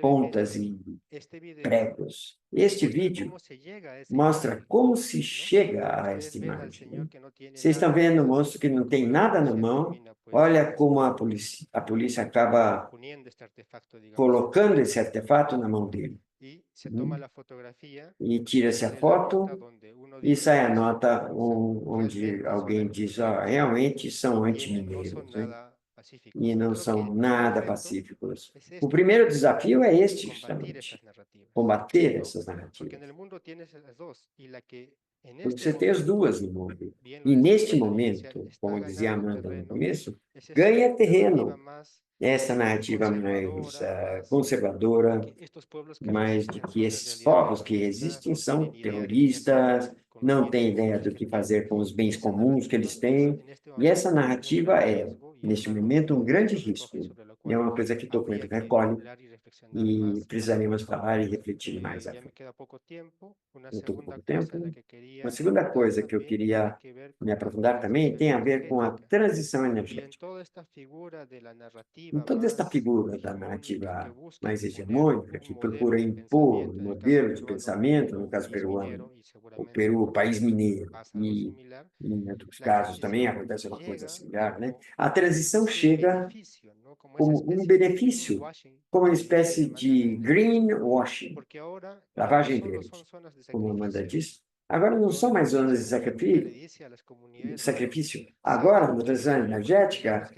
pontas e este video pregos. Este muestra vídeo cómo se llega a esa mostra imagen, como se ¿no? chega a Ustedes esta ven al imagem. señor que no tiene Vocês estão nada, vendo o moço que não tem y nada la na policía mão. termina, pues, Olha como a polícia acaba poniendo este artefacto, digamos, colocando esse artefato na mão dele. e tira-se a foto e sai a nota onde alguém diz, ó, realmente são antimineiros, né? E não são nada pacíficos. O primeiro desafio é este, justamente, combater essas narrativas. Porque você tem as duas no mundo. E neste momento, como dizia Amanda no começo, ganha terreno essa narrativa mais conservadora, mais de que esses povos que resistem são terroristas, não têm ideia do que fazer com os bens comuns que eles têm. E essa narrativa é, neste momento, um grande risco. É uma coisa que o documento recolhe e precisaremos falar e refletir mais a fundo. Eu estou com pouco tempo. Uma segunda coisa que eu queria me aprofundar também tem a ver com a transição energética. Em toda esta figura da narrativa mais hegemônica, que procura impor um modelo de pensamento, no caso peruano, o Peru, o país mineiro, e em outros casos também acontece uma coisa similar, né? A transição chega como um benefício, como uma espécie de greenwashing, lavagem verde, como a Amanda disse. Agora não são mais zonas de sacrifício. Agora, na transição energética,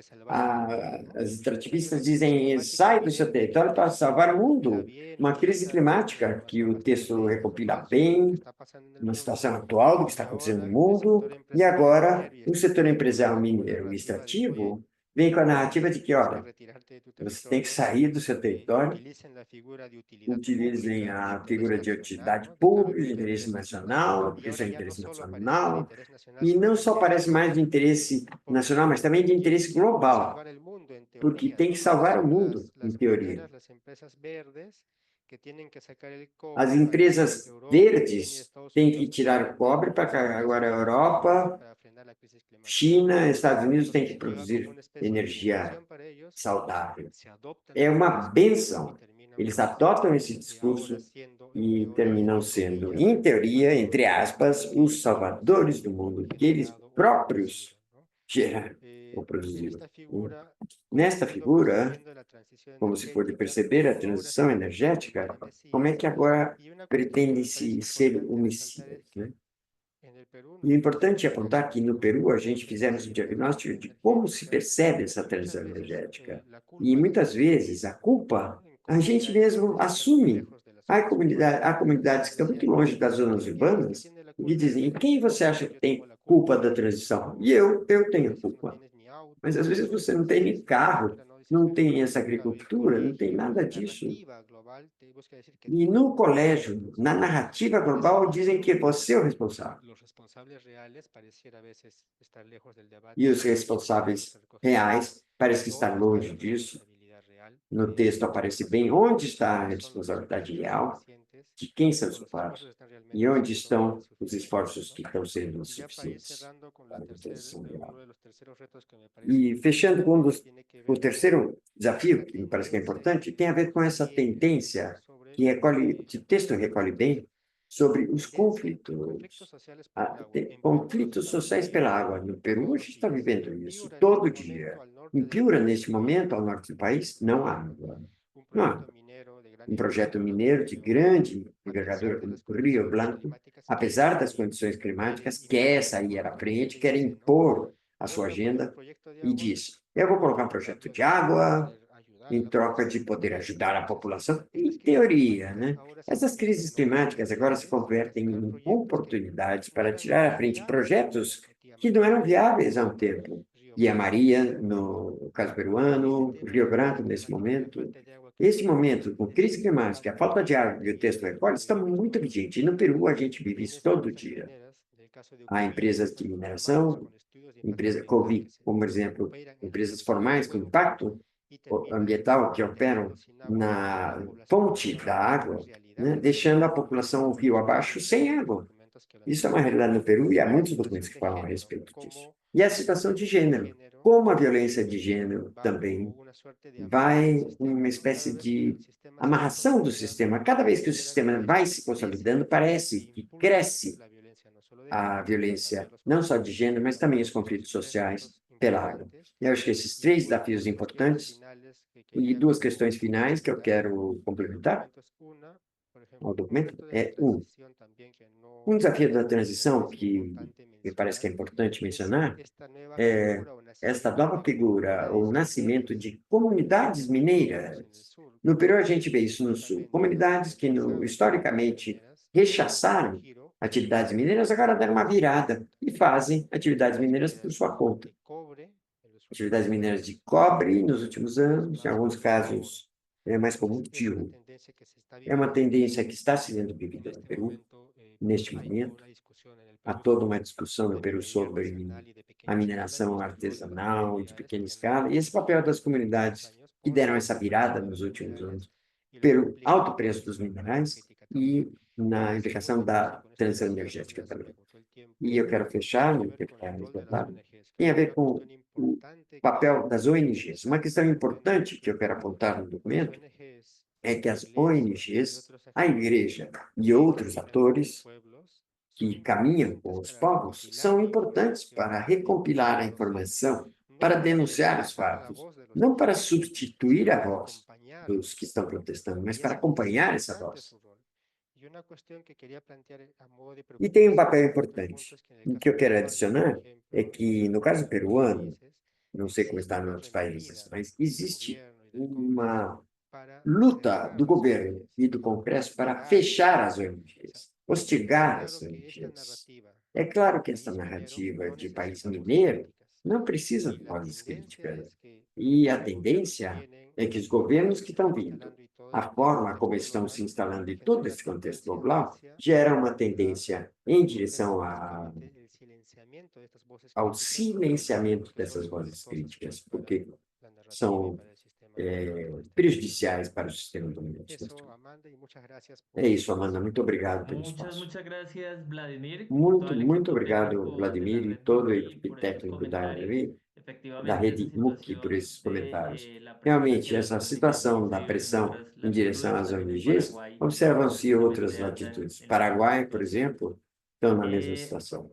as extrativistas dizem, sai do seu território para salvar o mundo. Uma crise climática que o texto recopila bem, uma situação atual do que está acontecendo no mundo, e agora o setor empresarial mineiro e extrativo vem com a narrativa de que, olha, você tem que sair do seu território, utilizem a figura de utilidade pública, de interesse nacional, porque isso é interesse nacional, e não só parece mais de interesse nacional, mas também de interesse global, porque tem que salvar o mundo, em teoria. As empresas verdes têm que tirar o cobre para que agora a Europa, China, Estados Unidos têm que produzir energia saudável. É uma benção. Eles adotam esse discurso e terminam sendo, em teoria, entre aspas, os salvadores do mundo, que eles próprios geraram ou produziram. Nesta figura, como se pode perceber, a transição energética, como é que agora pretende-se ser o Messias, né? E é importante apontar que no Peru a gente fizemos um diagnóstico de como se percebe essa transição energética. E muitas vezes a culpa a gente mesmo assume. Há comunidades que estão muito longe das zonas urbanas e dizem, e quem você acha que tem culpa da transição? E eu tenho culpa. Mas às vezes você não tem nem carro, não tem essa agricultura, não tem nada disso. E no colégio, na narrativa global, dizem que você é o responsável. E os responsáveis reais parecem que estão longe disso. No texto aparece bem onde está a responsabilidade real, de quem são os culpados e onde estão os esforços que estão sendo insuficientes para a transição real. E fechando com o terceiro desafio, que me parece que é importante, tem a ver com essa tendência que o texto recolhe bem sobre os conflitos. Conflitos sociais pela água. No Peru, a gente está vivendo isso todo dia. Em Piura, neste momento, ao norte do país, não há água. Não há. Um projeto mineiro de grande envergadura como o Rio Branco, apesar das condições climáticas, quer sair à frente, quer impor a sua agenda e diz, eu vou colocar um projeto de água em troca de poder ajudar a população, em teoria, né? Essas crises climáticas agora se convertem em oportunidades para tirar à frente projetos que não eram viáveis há um tempo. Via Maria, no caso peruano, Rio Branco, nesse momento. Este momento, com crise climática, a falta de água e o texto recolhe, está muito vigente. E no Peru, a gente vive isso todo dia. Há empresas de mineração, como, por exemplo, empresas formais com impacto ambiental que operam na fonte da água, né, deixando a população o rio abaixo sem água. Isso é uma realidade no Peru e há muitos documentos que falam a respeito disso. E a situação de gênero, como a violência de gênero também vai uma espécie de amarração do sistema. Cada vez que o sistema vai se consolidando, parece que cresce a violência, não só de gênero, mas também os conflitos sociais pela água. E eu acho que esses três desafios importantes e duas questões finais que eu quero complementar. ao documento é um desafio da transição que me parece que é importante mencionar é esta nova figura, o nascimento de comunidades mineiras. No Peru, a gente vê isso no Sul. Comunidades que, historicamente, rechaçaram atividades mineiras, agora deram uma virada e fazem atividades mineiras por sua conta. Atividades mineiras de cobre nos últimos anos, em alguns casos é mais comum de ouro. É uma tendência que está sendo vivida no Peru, neste momento. Há toda uma discussão no Peru sobre a mineração artesanal de pequena escala e esse papel das comunidades que deram essa virada nos últimos anos pelo alto preço dos minerais e na implicação da transição energética também. E eu quero fechar, tem a ver com o papel das ONGs. Uma questão importante que eu quero apontar no documento é que as ONGs, a igreja e outros atores que caminham com os povos são importantes para recompilar a informação, para denunciar os fatos, não para substituir a voz dos que estão protestando, mas para acompanhar essa voz. E tem um papel importante. O que eu quero adicionar é que, no caso peruano, não sei como está em outros países, mas existe uma luta do governo e do Congresso para fechar as ONGs, hostigar as ONGs. É claro que essa narrativa de país mineiro não precisa de vozes críticas. E a tendência é que os governos que estão vindo, a forma como estão se instalando em todo esse contexto global, gera uma tendência em direção ao silenciamento dessas vozes críticas, porque são prejudiciais para o sistema dominante. É isso, Amanda. Muito obrigado pelo espaço. Muchas gracias, Vladimir. Muito obrigado, Vladimir, e toda a equipe técnica da rede MUC por esses comentários. Realmente, essa situação da pressão em direção às ONGs, observam-se outras latitudes. Paraguai, por exemplo, estão na mesma situação.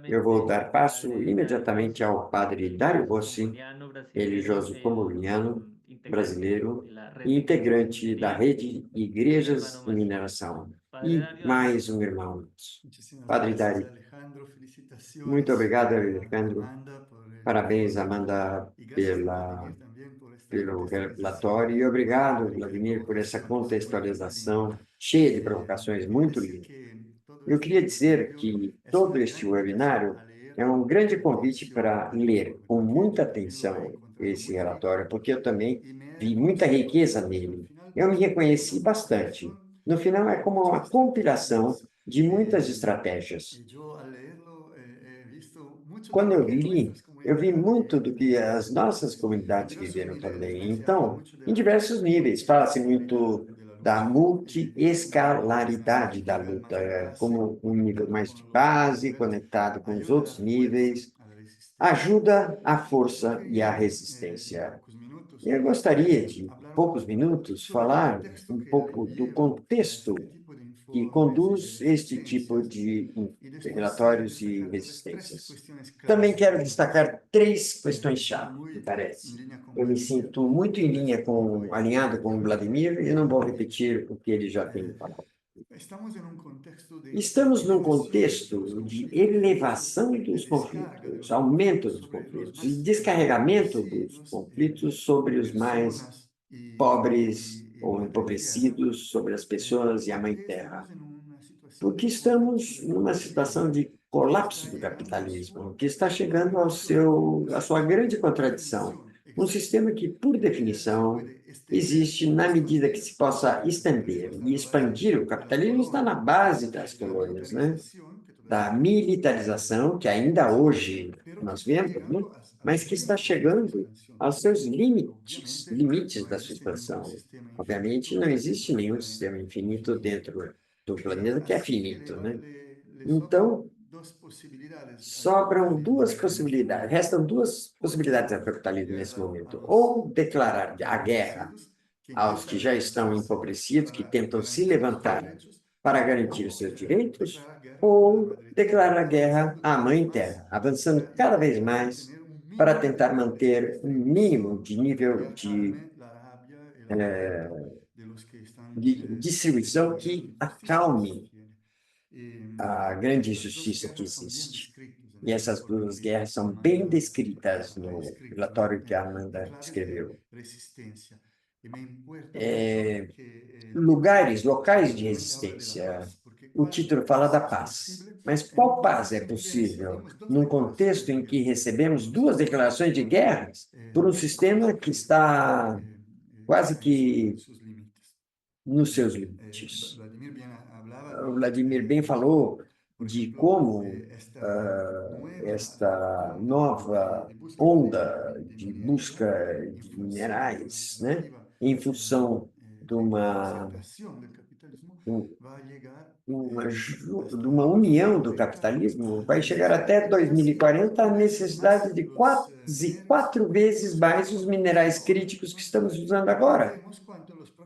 Eu vou dar passo imediatamente ao padre Dário Rossi, religioso colombiano, brasileiro e integrante da rede Igrejas e Mineração. E mais um irmão. Padre Dário. Muito obrigado, Alejandro. Parabéns, Amanda, pelo relatório. E obrigado, Vladimir, por essa contextualização cheia de provocações muito linda. Eu queria dizer que todo este webinário é um grande convite para ler com muita atenção esse relatório, porque eu também vi muita riqueza nele. Eu me reconheci bastante. No final, é como uma compilação de muitas estratégias. Quando eu li, eu vi muito do que as nossas comunidades viveram também. Então, em diversos níveis, fala-se muito da multiescalaridade da luta, como um nível mais de base, conectado com os outros níveis, ajuda a força e a resistência. Eu gostaria de, em poucos minutos, falar um pouco do contexto que conduz este tipo de relatórios e resistências. Também quero destacar 3 questões-chave, me parece. Eu me sinto muito alinhado com o Vladimir e não vou repetir o que ele já tem falado. Estamos num contexto de elevação dos conflitos, aumento dos conflitos e descarregamento dos conflitos sobre os mais pobres ou empobrecidos, sobre as pessoas e a Mãe Terra. Porque estamos numa situação de colapso do capitalismo, que está chegando à sua grande contradição. Um sistema que, por definição, existe na medida que se possa estender e expandir. O capitalismo está na base das colônias, né? Da militarização, que ainda hoje nós vemos, né? Mas que está chegando aos seus limites da sua expansão. Obviamente, não existe nenhum sistema infinito dentro do planeta que é finito, né? Então, sobram 2 possibilidades, restam 2 possibilidades ao capitalismo nesse momento. Ou declarar a guerra aos que já estão empobrecidos, que tentam se levantar para garantir os seus direitos, ou declarar a guerra à Mãe Terra, avançando cada vez mais para tentar manter um mínimo de nível de de distribuição que acalme a grande injustiça que existe. E essas duas guerras são bem descritas no relatório que a Amanda escreveu. Locais de resistência. O título fala da paz. Mas qual paz é possível num contexto em que recebemos duas declarações de guerra por um sistema que está quase que nos seus limites? O Vladimir bem falou de como esta nova onda de busca de minerais, né, em função de uma união do capitalismo, vai chegar até 2040 a necessidade de quase 4 vezes mais os minerais críticos que estamos usando agora.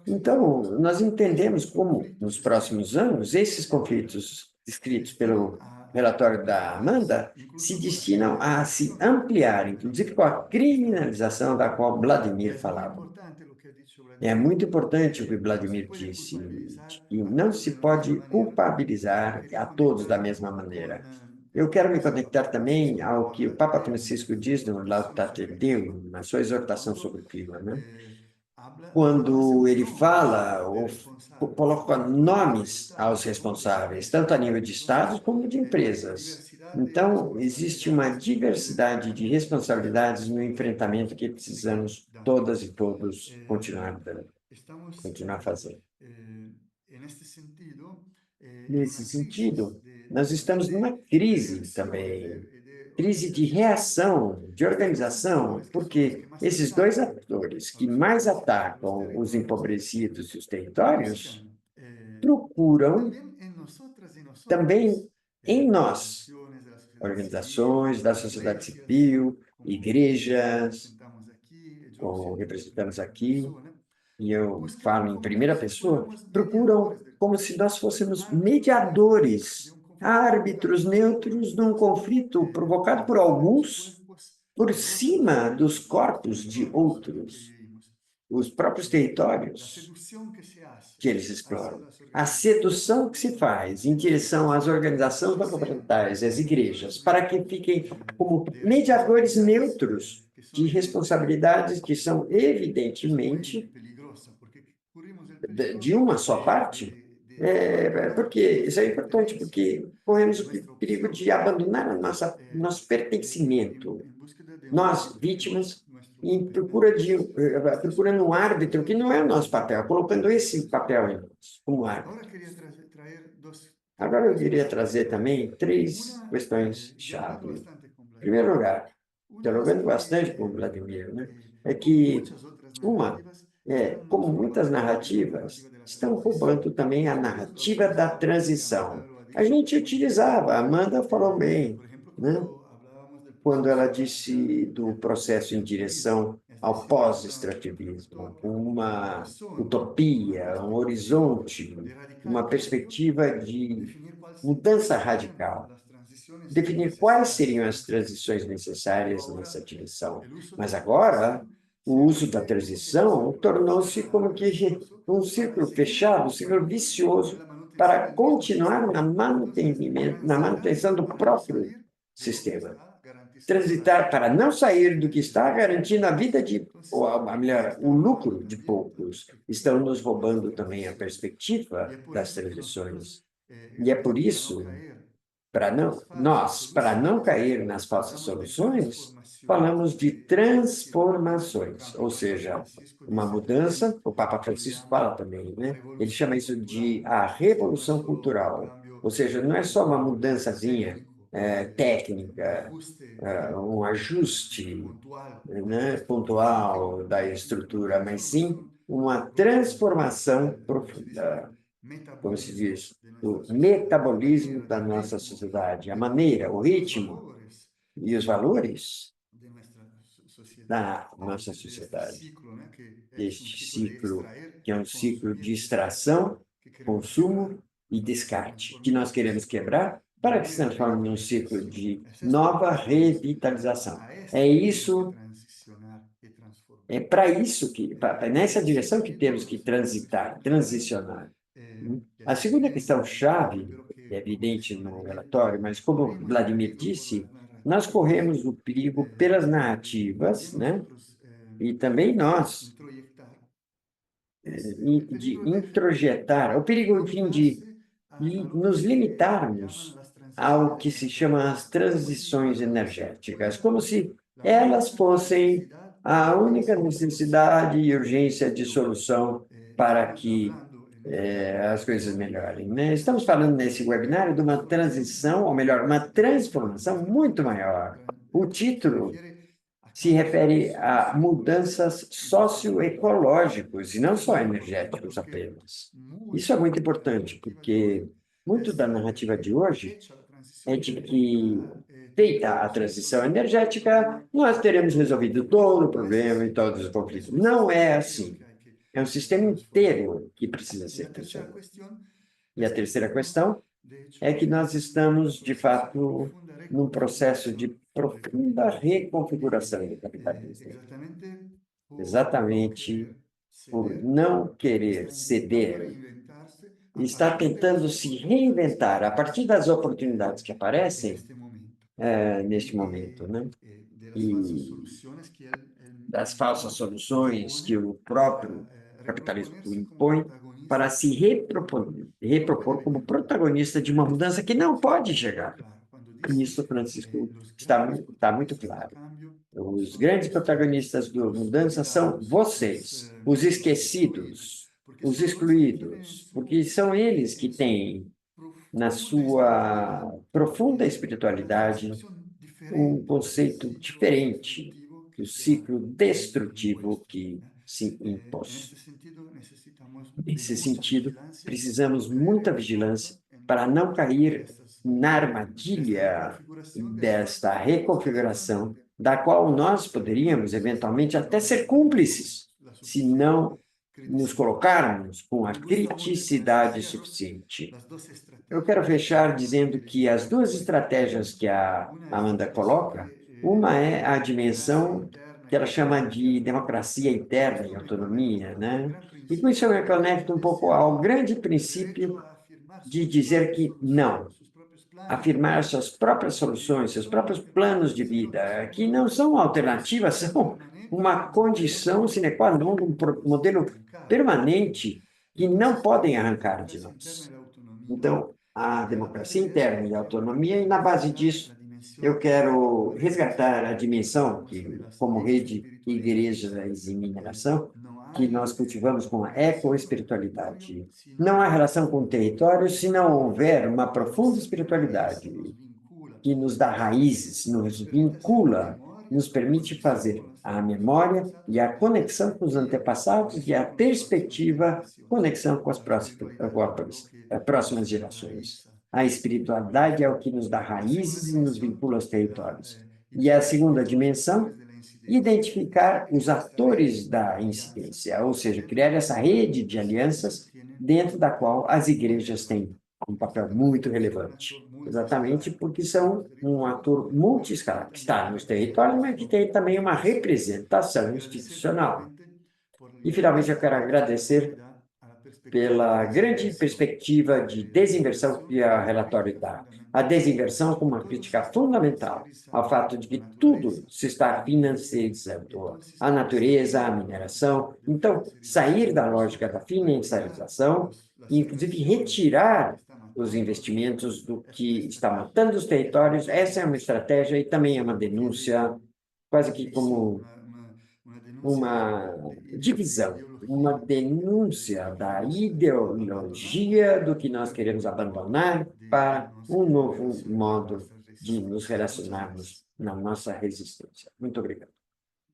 Então, nós entendemos como, nos próximos anos, esses conflitos descritos pelo relatório da Amanda se destinam a se ampliar, inclusive com a criminalização da qual Vladimir falava. É muito importante o que Vladimir disse, que não se pode culpabilizar a todos da mesma maneira. Eu quero me conectar também ao que o Papa Francisco diz no Laudato Deum, na sua exortação sobre o clima, né? Quando ele fala ou coloca nomes aos responsáveis, tanto a nível de estados como de empresas. Então, existe uma diversidade de responsabilidades no enfrentamento que precisamos todas e todos continuar fazendo. Nesse sentido, nós estamos numa crise também, crise de reação, de organização, porque esses dois atores que mais atacam os empobrecidos e os territórios procuram também em nós, organizações da sociedade civil, igrejas, como representamos aqui, e eu falo em primeira pessoa, procuram como se nós fôssemos mediadores, árbitros neutros num conflito provocado por alguns por cima dos corpos de outros, os próprios territórios que eles exploram. A sedução que se faz em direção às organizações governamentais, às igrejas, para que fiquem como mediadores neutros de responsabilidades que são evidentemente de uma só parte, porque isso é importante, porque corremos o perigo de abandonar nosso pertencimento, nós, vítimas, em procurando um árbitro que não é o nosso papel, colocando esse papel em nós, como árbitro. Agora eu queria trazer também 3 questões-chave. Em primeiro lugar, dialogando bastante com o Vladimir, né, é que, como muitas narrativas, estão roubando também a narrativa da transição. A gente utilizava, a Amanda falou bem, né, quando ela disse do processo em direção ao pós-extrativismo, uma utopia, um horizonte, uma perspectiva de mudança radical. Definir quais seriam as transições necessárias nessa direção. Mas agora, o uso da transição tornou-se como que um círculo fechado, um círculo vicioso, para continuar na manutenção do próprio sistema. Transitar para não sair do que está garantindo a vida ou melhor, o lucro de poucos. Estão nos roubando também a perspectiva das transições. E é por isso, para não cair nas falsas soluções, falamos de transformações, ou seja, uma mudança, o Papa Francisco fala também, né? Ele chama isso de a revolução cultural, ou seja, não é só uma mudançazinha técnica, um ajuste, né, pontual da estrutura, mas sim uma transformação profunda, como se diz, o metabolismo da nossa sociedade, a maneira, o ritmo e os valores da nossa sociedade. Este ciclo, que é um ciclo de extração, consumo e descarte, que nós queremos quebrar para que se transforme num ciclo de nova revitalização. É isso É para isso nessa direção que temos que transicionar. A segunda questão-chave, é evidente no relatório, mas como Vladimir disse, nós corremos o perigo pelas narrativas, né? E também nós, de introjetar, o perigo, enfim, de nos limitarmos ao que se chama as transições energéticas, como se elas fossem a única necessidade e urgência de solução para que as coisas melhorem, né? Estamos falando nesse webinário de uma transição, ou melhor, uma transformação muito maior. O título se refere a mudanças socioecológicas e não só energéticos apenas. Isso é muito importante, porque muito da narrativa de hoje é de que, feita a transição energética, nós teremos resolvido todo o problema e todos os conflitos. Não é assim. É um sistema inteiro que precisa ser transformado. E a terceira questão é que nós estamos, de fato, num processo de profunda reconfiguração do capitalismo. Exatamente por não querer ceder, está tentando se reinventar a partir das oportunidades que aparecem neste momento, né? E das falsas soluções que o próprio capitalismo impõe para se repropor como protagonista de uma mudança que não pode chegar. Isso, Francisco, está muito claro. Os grandes protagonistas da mudança são vocês, os esquecidos, os excluídos, porque são eles que têm, na sua profunda espiritualidade, um conceito diferente do ciclo destrutivo que se impôs. Nesse sentido, precisamos muita vigilância para não cair na armadilha desta reconfiguração, da qual nós poderíamos, eventualmente, até ser cúmplices, se não nos colocarmos com a criticidade suficiente. Eu quero fechar dizendo que as duas estratégias que a Amanda coloca, uma é a dimensão que ela chama de democracia interna e autonomia, né? E com isso eu me conecto um pouco ao grande princípio de dizer que não, afirmar suas próprias soluções, seus próprios planos de vida, que não são alternativas, são uma condição sine qua non, um modelo permanente que não podem arrancar de nós. Então, a democracia interna e a autonomia, e na base disso, eu quero resgatar a dimensão que, como rede Igrejas e Mineração, que nós cultivamos com a ecoespiritualidade. Não há relação com o território se não houver uma profunda espiritualidade que nos dá raízes, nos vincula, nos permite fazer a memória e a conexão com os antepassados e a perspectiva, conexão com as próximas gerações. A espiritualidade é o que nos dá raízes e nos vincula aos territórios. E a segunda dimensão, identificar os atores da incidência, ou seja, criar essa rede de alianças dentro da qual as igrejas têm um papel muito relevante, exatamente porque são um ator multiescalar, que está nos territórios, mas que tem também uma representação institucional. E, finalmente, eu quero agradecer pela grande perspectiva de desinversão que o relatório dá. A desinversão como uma crítica fundamental ao fato de que tudo se está financiarizando, a natureza, a mineração. Então, sair da lógica da financiarização e, inclusive, retirar os investimentos do que está matando os territórios, essa é uma estratégia e também é uma denúncia, quase que como uma divisão, uma denúncia da ideologia do que nós queremos abandonar para um novo modo de nos relacionarmos na nossa resistência. Muito obrigado.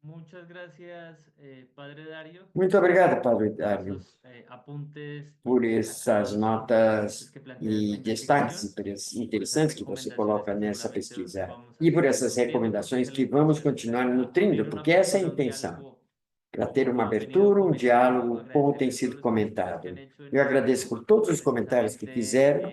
Muchas gracias, Padre Dario. Muito obrigado, Padre Dario, Esos, apuntes por essas notas que plantea e esta destaques investigación. interessantes que você coloca nessa Seguramente pesquisa vamos a e por seguir essas discutiendo, recomendações porque que vamos el continuar era nutrindo, abrir una porque essa é a apertura, un intenção, diálogo para ter uma como ha tenido abertura, um comenzado. diálogo, como tem Agradecerles sido todos los comentarios que comentado. han hecho en Eu este agradeço grupo, por todos os comentários que precisamente fizeram,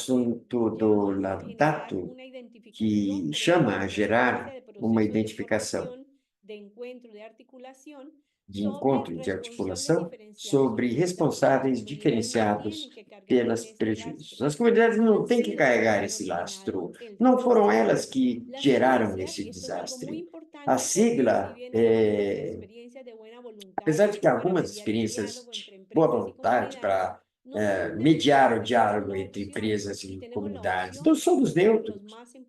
assunto do laudato, que chama a gerar uma identificação de encontro e de articulação sobre responsáveis diferenciados pelos prejuízos. As comunidades não têm que carregar esse lastro. Não foram elas que geraram esse desastre. A sigla, apesar de que algumas experiências de boa vontade para mediar o diálogo entre empresas e comunidades, não somos neutros.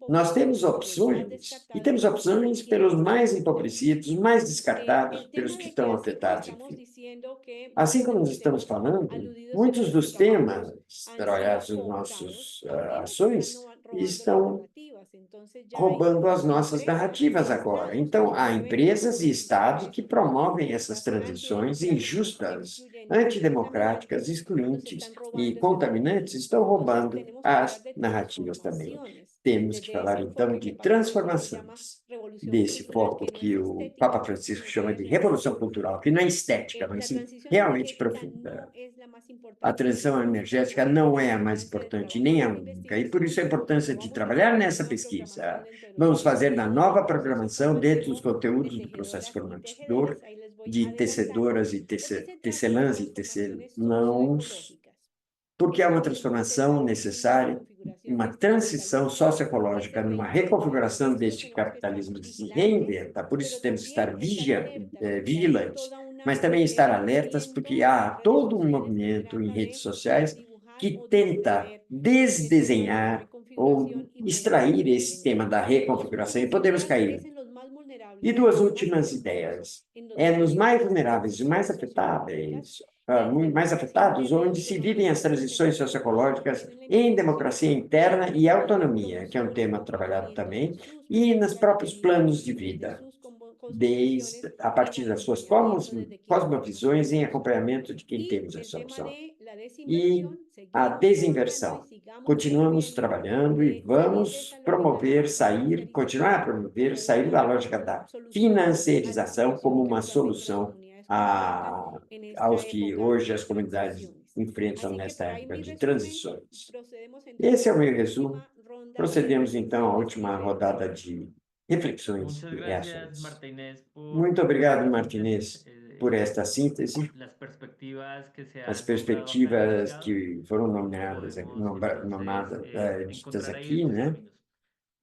Nós temos opções, e temos opções pelos mais empobrecidos, mais descartados, pelos que estão afetados, enfim. Assim como nós estamos falando, muitos dos temas trabalhados nas nossas ações estão roubando as nossas narrativas agora. Então, há empresas e estados que promovem essas transições injustas, antidemocráticas, excluintes e contaminantes, estão roubando as narrativas também. Temos que falar, então, de transformações, desse foco que o Papa Francisco chama de revolução cultural, que não é estética, mas sim realmente profunda. A transição energética não é a mais importante, nem a única, e por isso a importância de trabalhar nessa pesquisa. Vamos fazer na nova programação, dentro dos conteúdos do processo formador, de tecedoras e tecelãs e tecelãos, porque é uma transformação necessária, uma transição socioecológica, numa reconfiguração deste capitalismo que se reinventa. Por isso temos que estar vigilantes, mas também estar alertas, porque há todo um movimento em redes sociais que tenta desdesenhar ou extrair esse tema da reconfiguração, e podemos cair. E duas últimas ideias. Nos mais vulneráveis e mais afetados, onde se vivem as transições socioecológicas em democracia interna e autonomia, que é um tema trabalhado também, e nos próprios planos de vida, desde a partir das suas cosmovisões em acompanhamento de quem temos essa opção. E a desinversão. Continuamos trabalhando e vamos continuar a promover, sair da lógica da financiarização como uma solução aos que hoje as comunidades enfrentam nesta época de transições. Esse é o meu resumo. Procedemos, então, à última rodada de reflexões e Muchas gracias, reações. Martínez, Muito obrigado, Martinez, por esta síntese. las perspectivas que se As han nombrado acá en el perspectivas enunciado, que foram nomeadas, podemos entonces ditas encontrar ahí aqui, los né? caminos.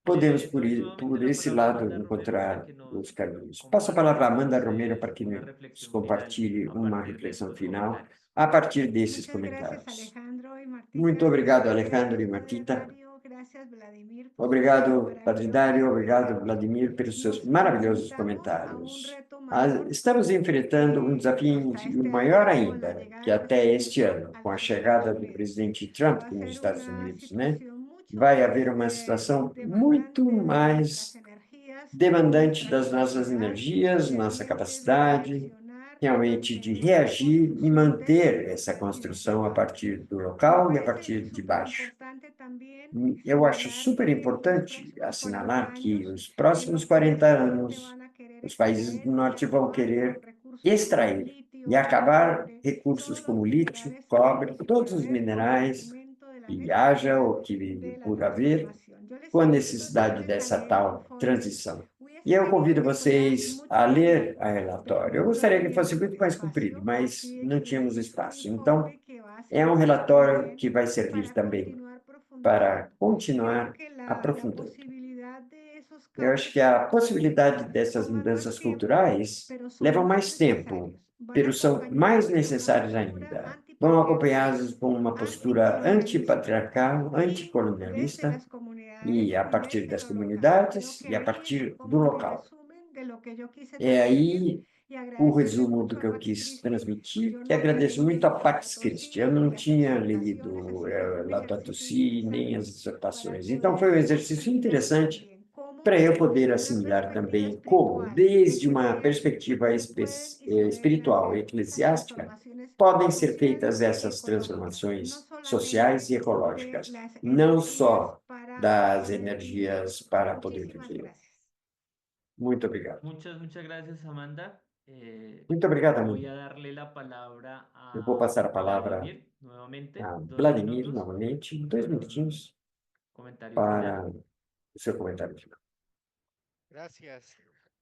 Podemos, Doy nuevamente por la esse palabra a lado, Amanda Romero para encontrar que os nos caminhos. Passo a comparta palavra a con Amanda Romero ustedes para que una nos reflexión final compartilhe a uma partir de reflexão estos final comentarios. a partir desses Muchas gracias, comentários. Alejandro y Martita. Muito obrigado, Gracias, Alejandro e Padre Martita. Dario. Gracias, Vladimir, por sus Obrigado, Padre Dário. maravillosos Obrigado, Vladimir, pelos seus Nos maravilhosos enfrentamos a un comentários. reto mayor Estamos enfrentando um desafio hasta este maior año con la ainda, llegada que del até presidente este ano, Trump a com a los chegada Estados do Unidos. presidente Trump Va a nos ser Estados una Unidos, né? situación mucho Vai más haver uma situação muito demandante de mais nuestras energías, demandante nuestra das nossas capacidad energias, nossa realmente de capacidade reaccionar realmente de en una reagir e construcción manter desde essa nuestras construção a ciudades. partir do Me local e a parece partir de súper baixo. importante también Eu acho señalar super que los importante próximos 40 assinalar que años os próximos los 40 países del norte anos, van a querer os países do extraer y norte vão acabar querer con recursos como extrair e litio, acabar cobre, recursos todos como los lítio, minerales cobre, habidos y por todos os haber, con minerais detrimento de la que haja ou que necesidad de la por haver, transformación. Yo les com a invito necessidade entonces a dessa leer el tal informe transição. muy E eu convido extenso que da vocês mucho a ler material, a relatório. pero Eu no gostaria que fosse tenemos muito mais comprido, espacio, mas así não que tínhamos este es un espaço. Então, informe que va a é um servir relatório que también vai servir para também continuar para profundizando. continuar Creo que la aprofundando. posibilidad de esos Eu acho cambios que a possibilidade dessas toman más mudanças tiempo, culturais pero son levam más mais tempo, necesarios. Van mas são mais acompañados por una necessários postura ainda. Vão antipatriarcal, acompanhados com uma postura anticolonialista antipatriarcal, y desde anticolonialista, las comunidades e a y partir desde das lo local. Creo comunidades que e a ahí partir es do como mi local. resumen de lo que yo quise É transmitir aí y o agradecerle resumo do mucho a que eu Pax quis Christi. transmitir, Yo que no agradeço leí muito a Pax Laudato Christi. Si Eu ni não las tinha exhortaciones, lido así que fue un Laudato ejercicio Si, nem as interesante para exortações. Então, poder foi um exercício asimilar interessante también cómo para eu poder desde una assimilar perspectiva também como, espiritual y desde uma eclesiástica, perspectiva se pueden y se deben espiritual e hacer estas eclesiástica, transformaciones podem ser sociales feitas y essas ecológicas, no transformações sociais solamente e de ecológicas, las não energías só para das poder vivir. energias para poder Muchísimas viver. gracias. Muito obrigado. Muchas gracias, Amanda. Muito obrigado, Voy amigo. a darle la palabra Eu vou passar a a palavra Vladimir nuevamente, a 2 Vladimir, minutos novamente, para 2 un minutinhos comentario para final. o seu comentário final. Gracias,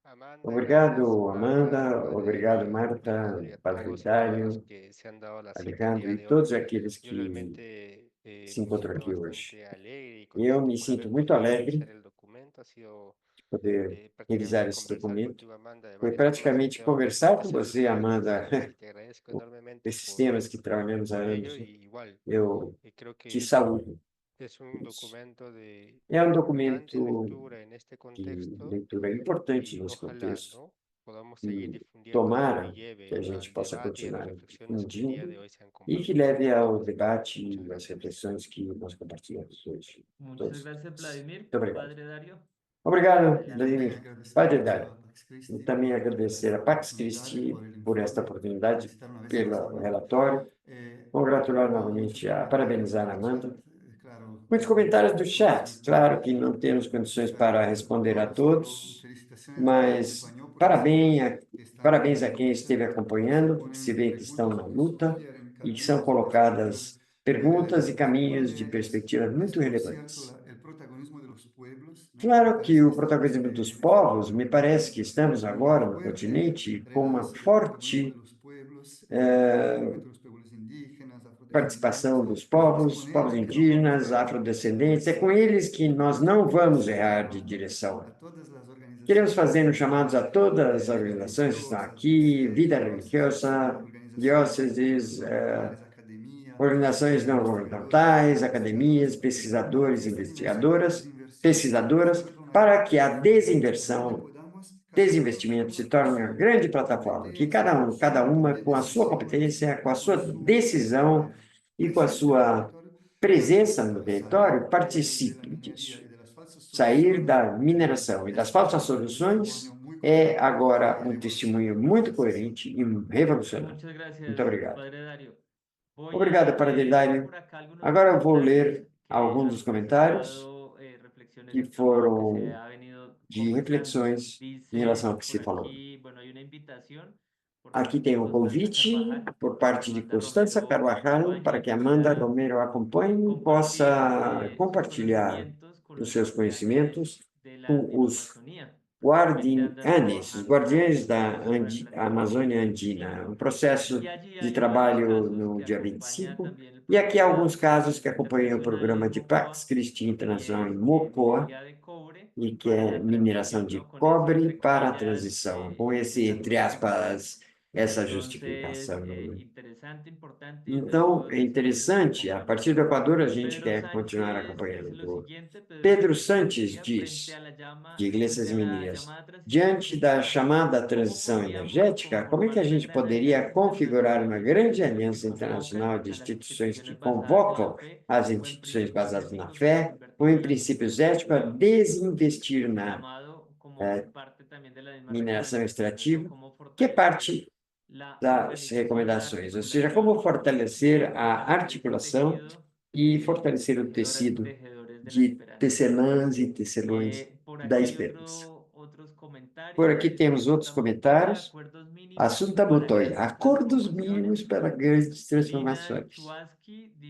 Amanda. Obrigado, Gracias, Amanda. Marta, Padre Obrigado, Dario, Marta, Alejandro y a Padre todos Dário, los que se han dado la cita el Alejandro día e de hoy. todos aqueles Yo que realmente se encontrou aqui siento hoje. bastante alegre y Eu contento me por sinto haber muito podido alegre revisar el documento. Ha sido de poder revisar prácticamente esse conversar documento. contigo, Amanda, de Foi varios temas que praticamente tengo conversar com presentes hace você, varios Amanda, años y te agradezco enormemente esses temas que trabalhamos há por ello. anos. Y igual, Eu creo te que saúdo. es un Isso. documento de É um importante documento lectura en este de contexto leitura importante y nesse ojalá, contexto ¿no? Podamos seguir e difundiéndolo y tomara que a lleve gente al possa debate y a las continuar reflexiones que el día difundindo de hoy se han e que compartido. leve ao debate Muchas e às gracias. reflexões que nós compartilhamos hoje. Muchas Todos. gracias, Vladimir. Muito obrigado. Padre Dario. Obrigado, Também Vladimir. agradecer Padre muito Dário. a Pax E Christi também por agradecer a esta Pax oportunidade, Christi por el por esta informe, oportunidade, felicitar uma vez pelo mais a Amanda. relatório, congratular Há muitos novamente, a comentários parabenizar a no Amanda. chat, claro, Muitos comentários do condições chat, claro que não de temos condições chegar para a responder a todos, todos, pero felicitações a quem mas acompanhou, porque parabéns a quem esteve acompanhando, porque se vê que estão na luta e que são colocadas perguntas e caminhos de perspectivas muito relevantes. Claro que o protagonismo dos povos, me parece que estamos agora no continente com uma forte participação dos povos indígenas, afrodescendentes. É com eles que nós não vamos errar de direção. Queremos fazer chamados a todas as organizações que estão aqui, vida religiosa, dióceses, organizações não governamentais, academias, pesquisadores, pesquisadoras, para que a desinvestimento se torne uma grande plataforma, que cada uma com a sua competência, com a sua decisão e com a sua presença no território, participe disso. Sair da mineração e das falsas soluções é agora um testemunho muito coerente e revolucionário. Muchas gracias, Muito obrigado. Padre Dario. Voy Obrigado, a Padre leer Dário. por acá algunos Agora eu vou comentarios ler que alguns han dos comentários suscitado, reflexiones que en torno a lo que foram se ha venido de conversando. reflexões em relação ao que se Por falou. aquí, bueno, hay una invitación por Aqui parte tem de um Constanza convite Carvajal por para que parte de Amanda Constança Romero Carvajal para acompañe que y Amanda pueda Romero acompanhe e compartir possa sus compartilhar conocimientos con os los seus guardianes conhecimentos de la com os Andino-Amazonía. guardianes, os guardiães da Amazônia Amazônia Andina, um processo Y allí de hay varios trabalho casos no que dia acompaña 25, también el e aqui há programa alguns casos que acompanham o internacional programa en de Mocoa, Pax Christi Internacional em que es Mocoa, minería de cobre e que para é la mineração transición, de ¿no? Con ese, cobre entre para a comillas, transição, com esse, entre aspas, essa justificação. interesante, importante, y desde Então, luego é desde aquí hacemos un interessante, a partir do acompañamiento. Equador a gente Pedro quer continuar Sánchez dice lo acompanhando. siguiente, Pedro Sánchez Sanches decía, diz, de Iglesias e Mineiras, diante da chamada transição energética, como é que a gente poderia configurar uma grande aliança internacional de instituições que convocam as instituições baseadas na fé, ou em princípios éticos, a desinvestir na mineração extrativa, que é parte das recomendações, ou seja, como fortalecer a articulação e fortalecer o tecido de tecelãs e tecelões da esperança. Por aqui temos outros comentários. Assunta Montoya, acordos mínimos para grandes transformações.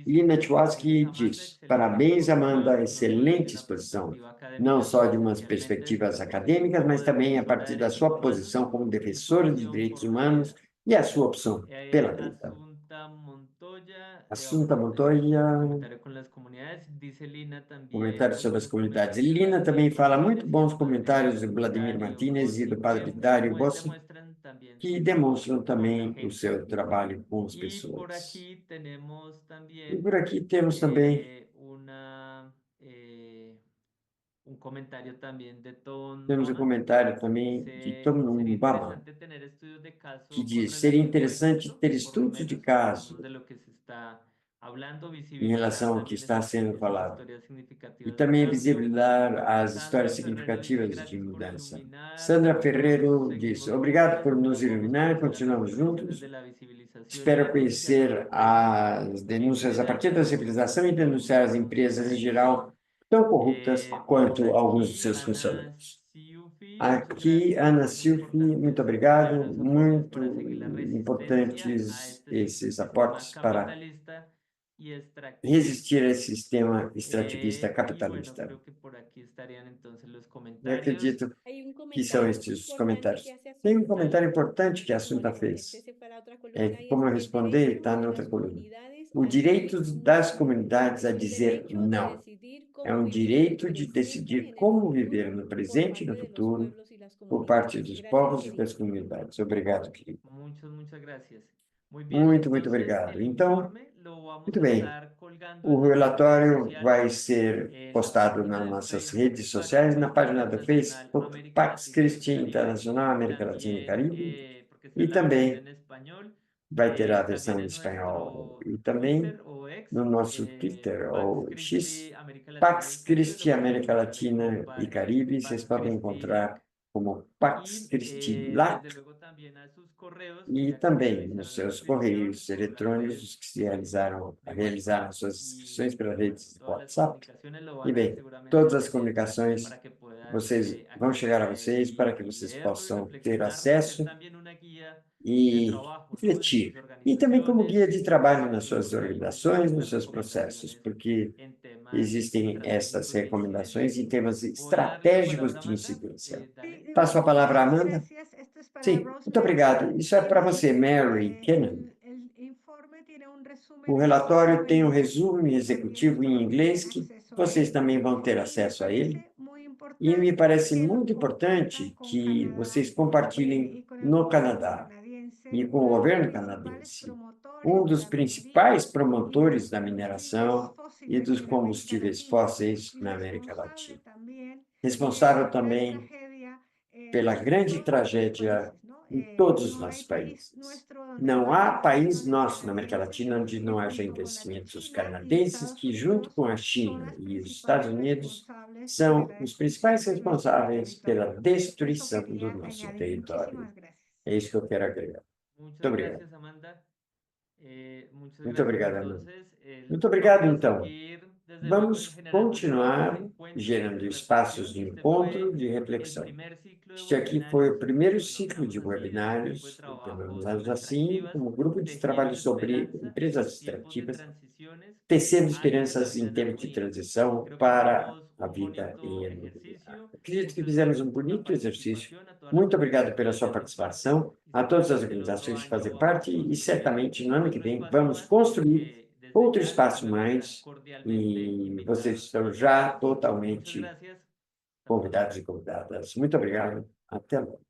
Lina Tchwaski diz, parabéns, Amanda, excelente exposição, não só de umas perspectivas acadêmicas, mas também a partir da sua posição como defensora de direitos humanos e a sua opção pela vida. Assunta Montoya, comentário sobre as comunidades. Lina também fala muito bons comentários do Vladimir Martínez e do Padre Dário Bossi, que demonstram também o seu trabalho com as pessoas. E por aqui temos também temos um comentário também de Tom Baba, que diz, seria interessante ter estudos de caso em relação ao que está sendo falado, e também visibilizar as histórias significativas de mudança. Sandra Ferreiro diz, obrigado por nos iluminar, continuamos juntos. Espero conhecer as denúncias a partir da civilização e denunciar as empresas em geral tão corruptas quanto alguns de seus funcionários. Aqui, Ana Silfi, muito obrigado, muito importantes esses aportes para resistir a esse sistema extrativista capitalista. Eu acredito que são estes os comentários. Tem comentário importante que a Assunta fez. Como eu respondi, está na outra coluna. o direito das comunidades a dizer não. É um direito de decidir como viver no presente e no futuro por parte dos povos e das comunidades. Obrigado, querido. Muchas gracias. Muy bien, Muito entonces obrigado. el Então, informe lo vamos muito a bem. estar colgando O en nuestras relatório redes vai sociales, ser en la postado página nas de nossas Facebook, redes sociais, na Pax página do Internacional Facebook, América Pax Latina y Christi Caribe, Internacional América Latina e también Caribe, porque está e la versión também en español, vai ter a también versão em en espanhol. nuestro E também Twitter o X, no nosso Twitter Pax ou Christi X, América Latina y Pax Caribe, Christi lo pueden América encontrar como Latina e Caribe, vocês Pax podem Christi encontrar como Pax y Christi lá, desde luego también a sus correos, e ya que também nos finalizaron la seus inscripción correios por la eletrônicos, red os que se realizaram de realizaram WhatsApp suas inscrições y pela bueno, rede de todas las WhatsApp. comunicaciones lo E van a bem, seguramente todas as tener comunicações para que puedan vocês vão chegar acceder a a él vocês para que y vocês leerlo y possam ter reflexionar, ser acesso también una guía de e trabajo, ¿no? En sus refletir. E também como guia de organizaciones, trabalho nas y suas hay organizações, nos muchas seus processos, recomendaciones porque en temas existem essas estratégicos de incidencia. recomendações em temas Voy a darle la estratégicos palabra a de Amanda. incidência. Sí, Passo a palavra à Amanda. gracias. Esto es para Sim, muito Rosemary. obrigado. Isso é para você, Mary Kennan. El informe tiene un resumen O en relatório español tem um en inglés, resumo también executivo em todos inglês tienen que acceso a vocês él. também vão ter Y me acesso a ele. parece muy E me importante parece que lo muito compartan importante con que Canadá vocês y compartilhem con el no gobierno Canadá canadiense, e com o uno de los governo principales canadense. promotores de Dos la principais minería promotores y da de los mineração combustibles e dos fósiles en América combustíveis Latina fósseis y na América responsable Latina. también Responsável de la gran também tragedia pela en grande todos los tragédia países, ¿no? em todos os No hay nossos país países. nuestro donde Não no há haya país inversiones nosso na América canadienses Latina onde que não haja junto con la de investimentos China y canadenses Estados que, junto Unidos, com a son China las e os Estados principales Unidos, responsables de são la os principais destrucción de nuestro responsáveis pela territorio. Eso destruição do quería nosso añadir. território. Muchísimas gracias. É isso que eu quero agregar. Muito Muchas obrigado. gracias, Amanda. Muchas Muito gracias. obrigado, Amanda. Entonces, Muito obrigado, vamos a então. seguir, desde luego, Vamos generando espacios continuar de encuentro, gerando de espaços de reflexión. Este encontro, fue de el reflexão. primer ciclo de Este aqui foi o webinarios primeiro que ciclo de denominamos así, este grupo de webinários, trabajo denominados sobre assim, extractivas, como grupo de trabalho tejiendo sobre esperanza empresas en tiempos de extrativas, transiciones tecendo hacia la esperanças em vida en tempos de armonía. transição Creo que para hicimos a un vida em bonito harmonia. ejercicio. Acredito que Muchas fizemos gracias por la bonito exercício. participación, a todas las Muito obrigado pela organizaciones sua que hacen participação, parte y a todas as seguramente el otro organizações que año fazem vamos a parte e construir certamente no ano que otro vem espacio vamos más, construir desde outro ya, desde espaço luego, están mais cordialmente e vocês invitados estão a já ello. Muchas totalmente gracias. Hasta pronto. convidados e convidadas. Muito obrigado. Até logo.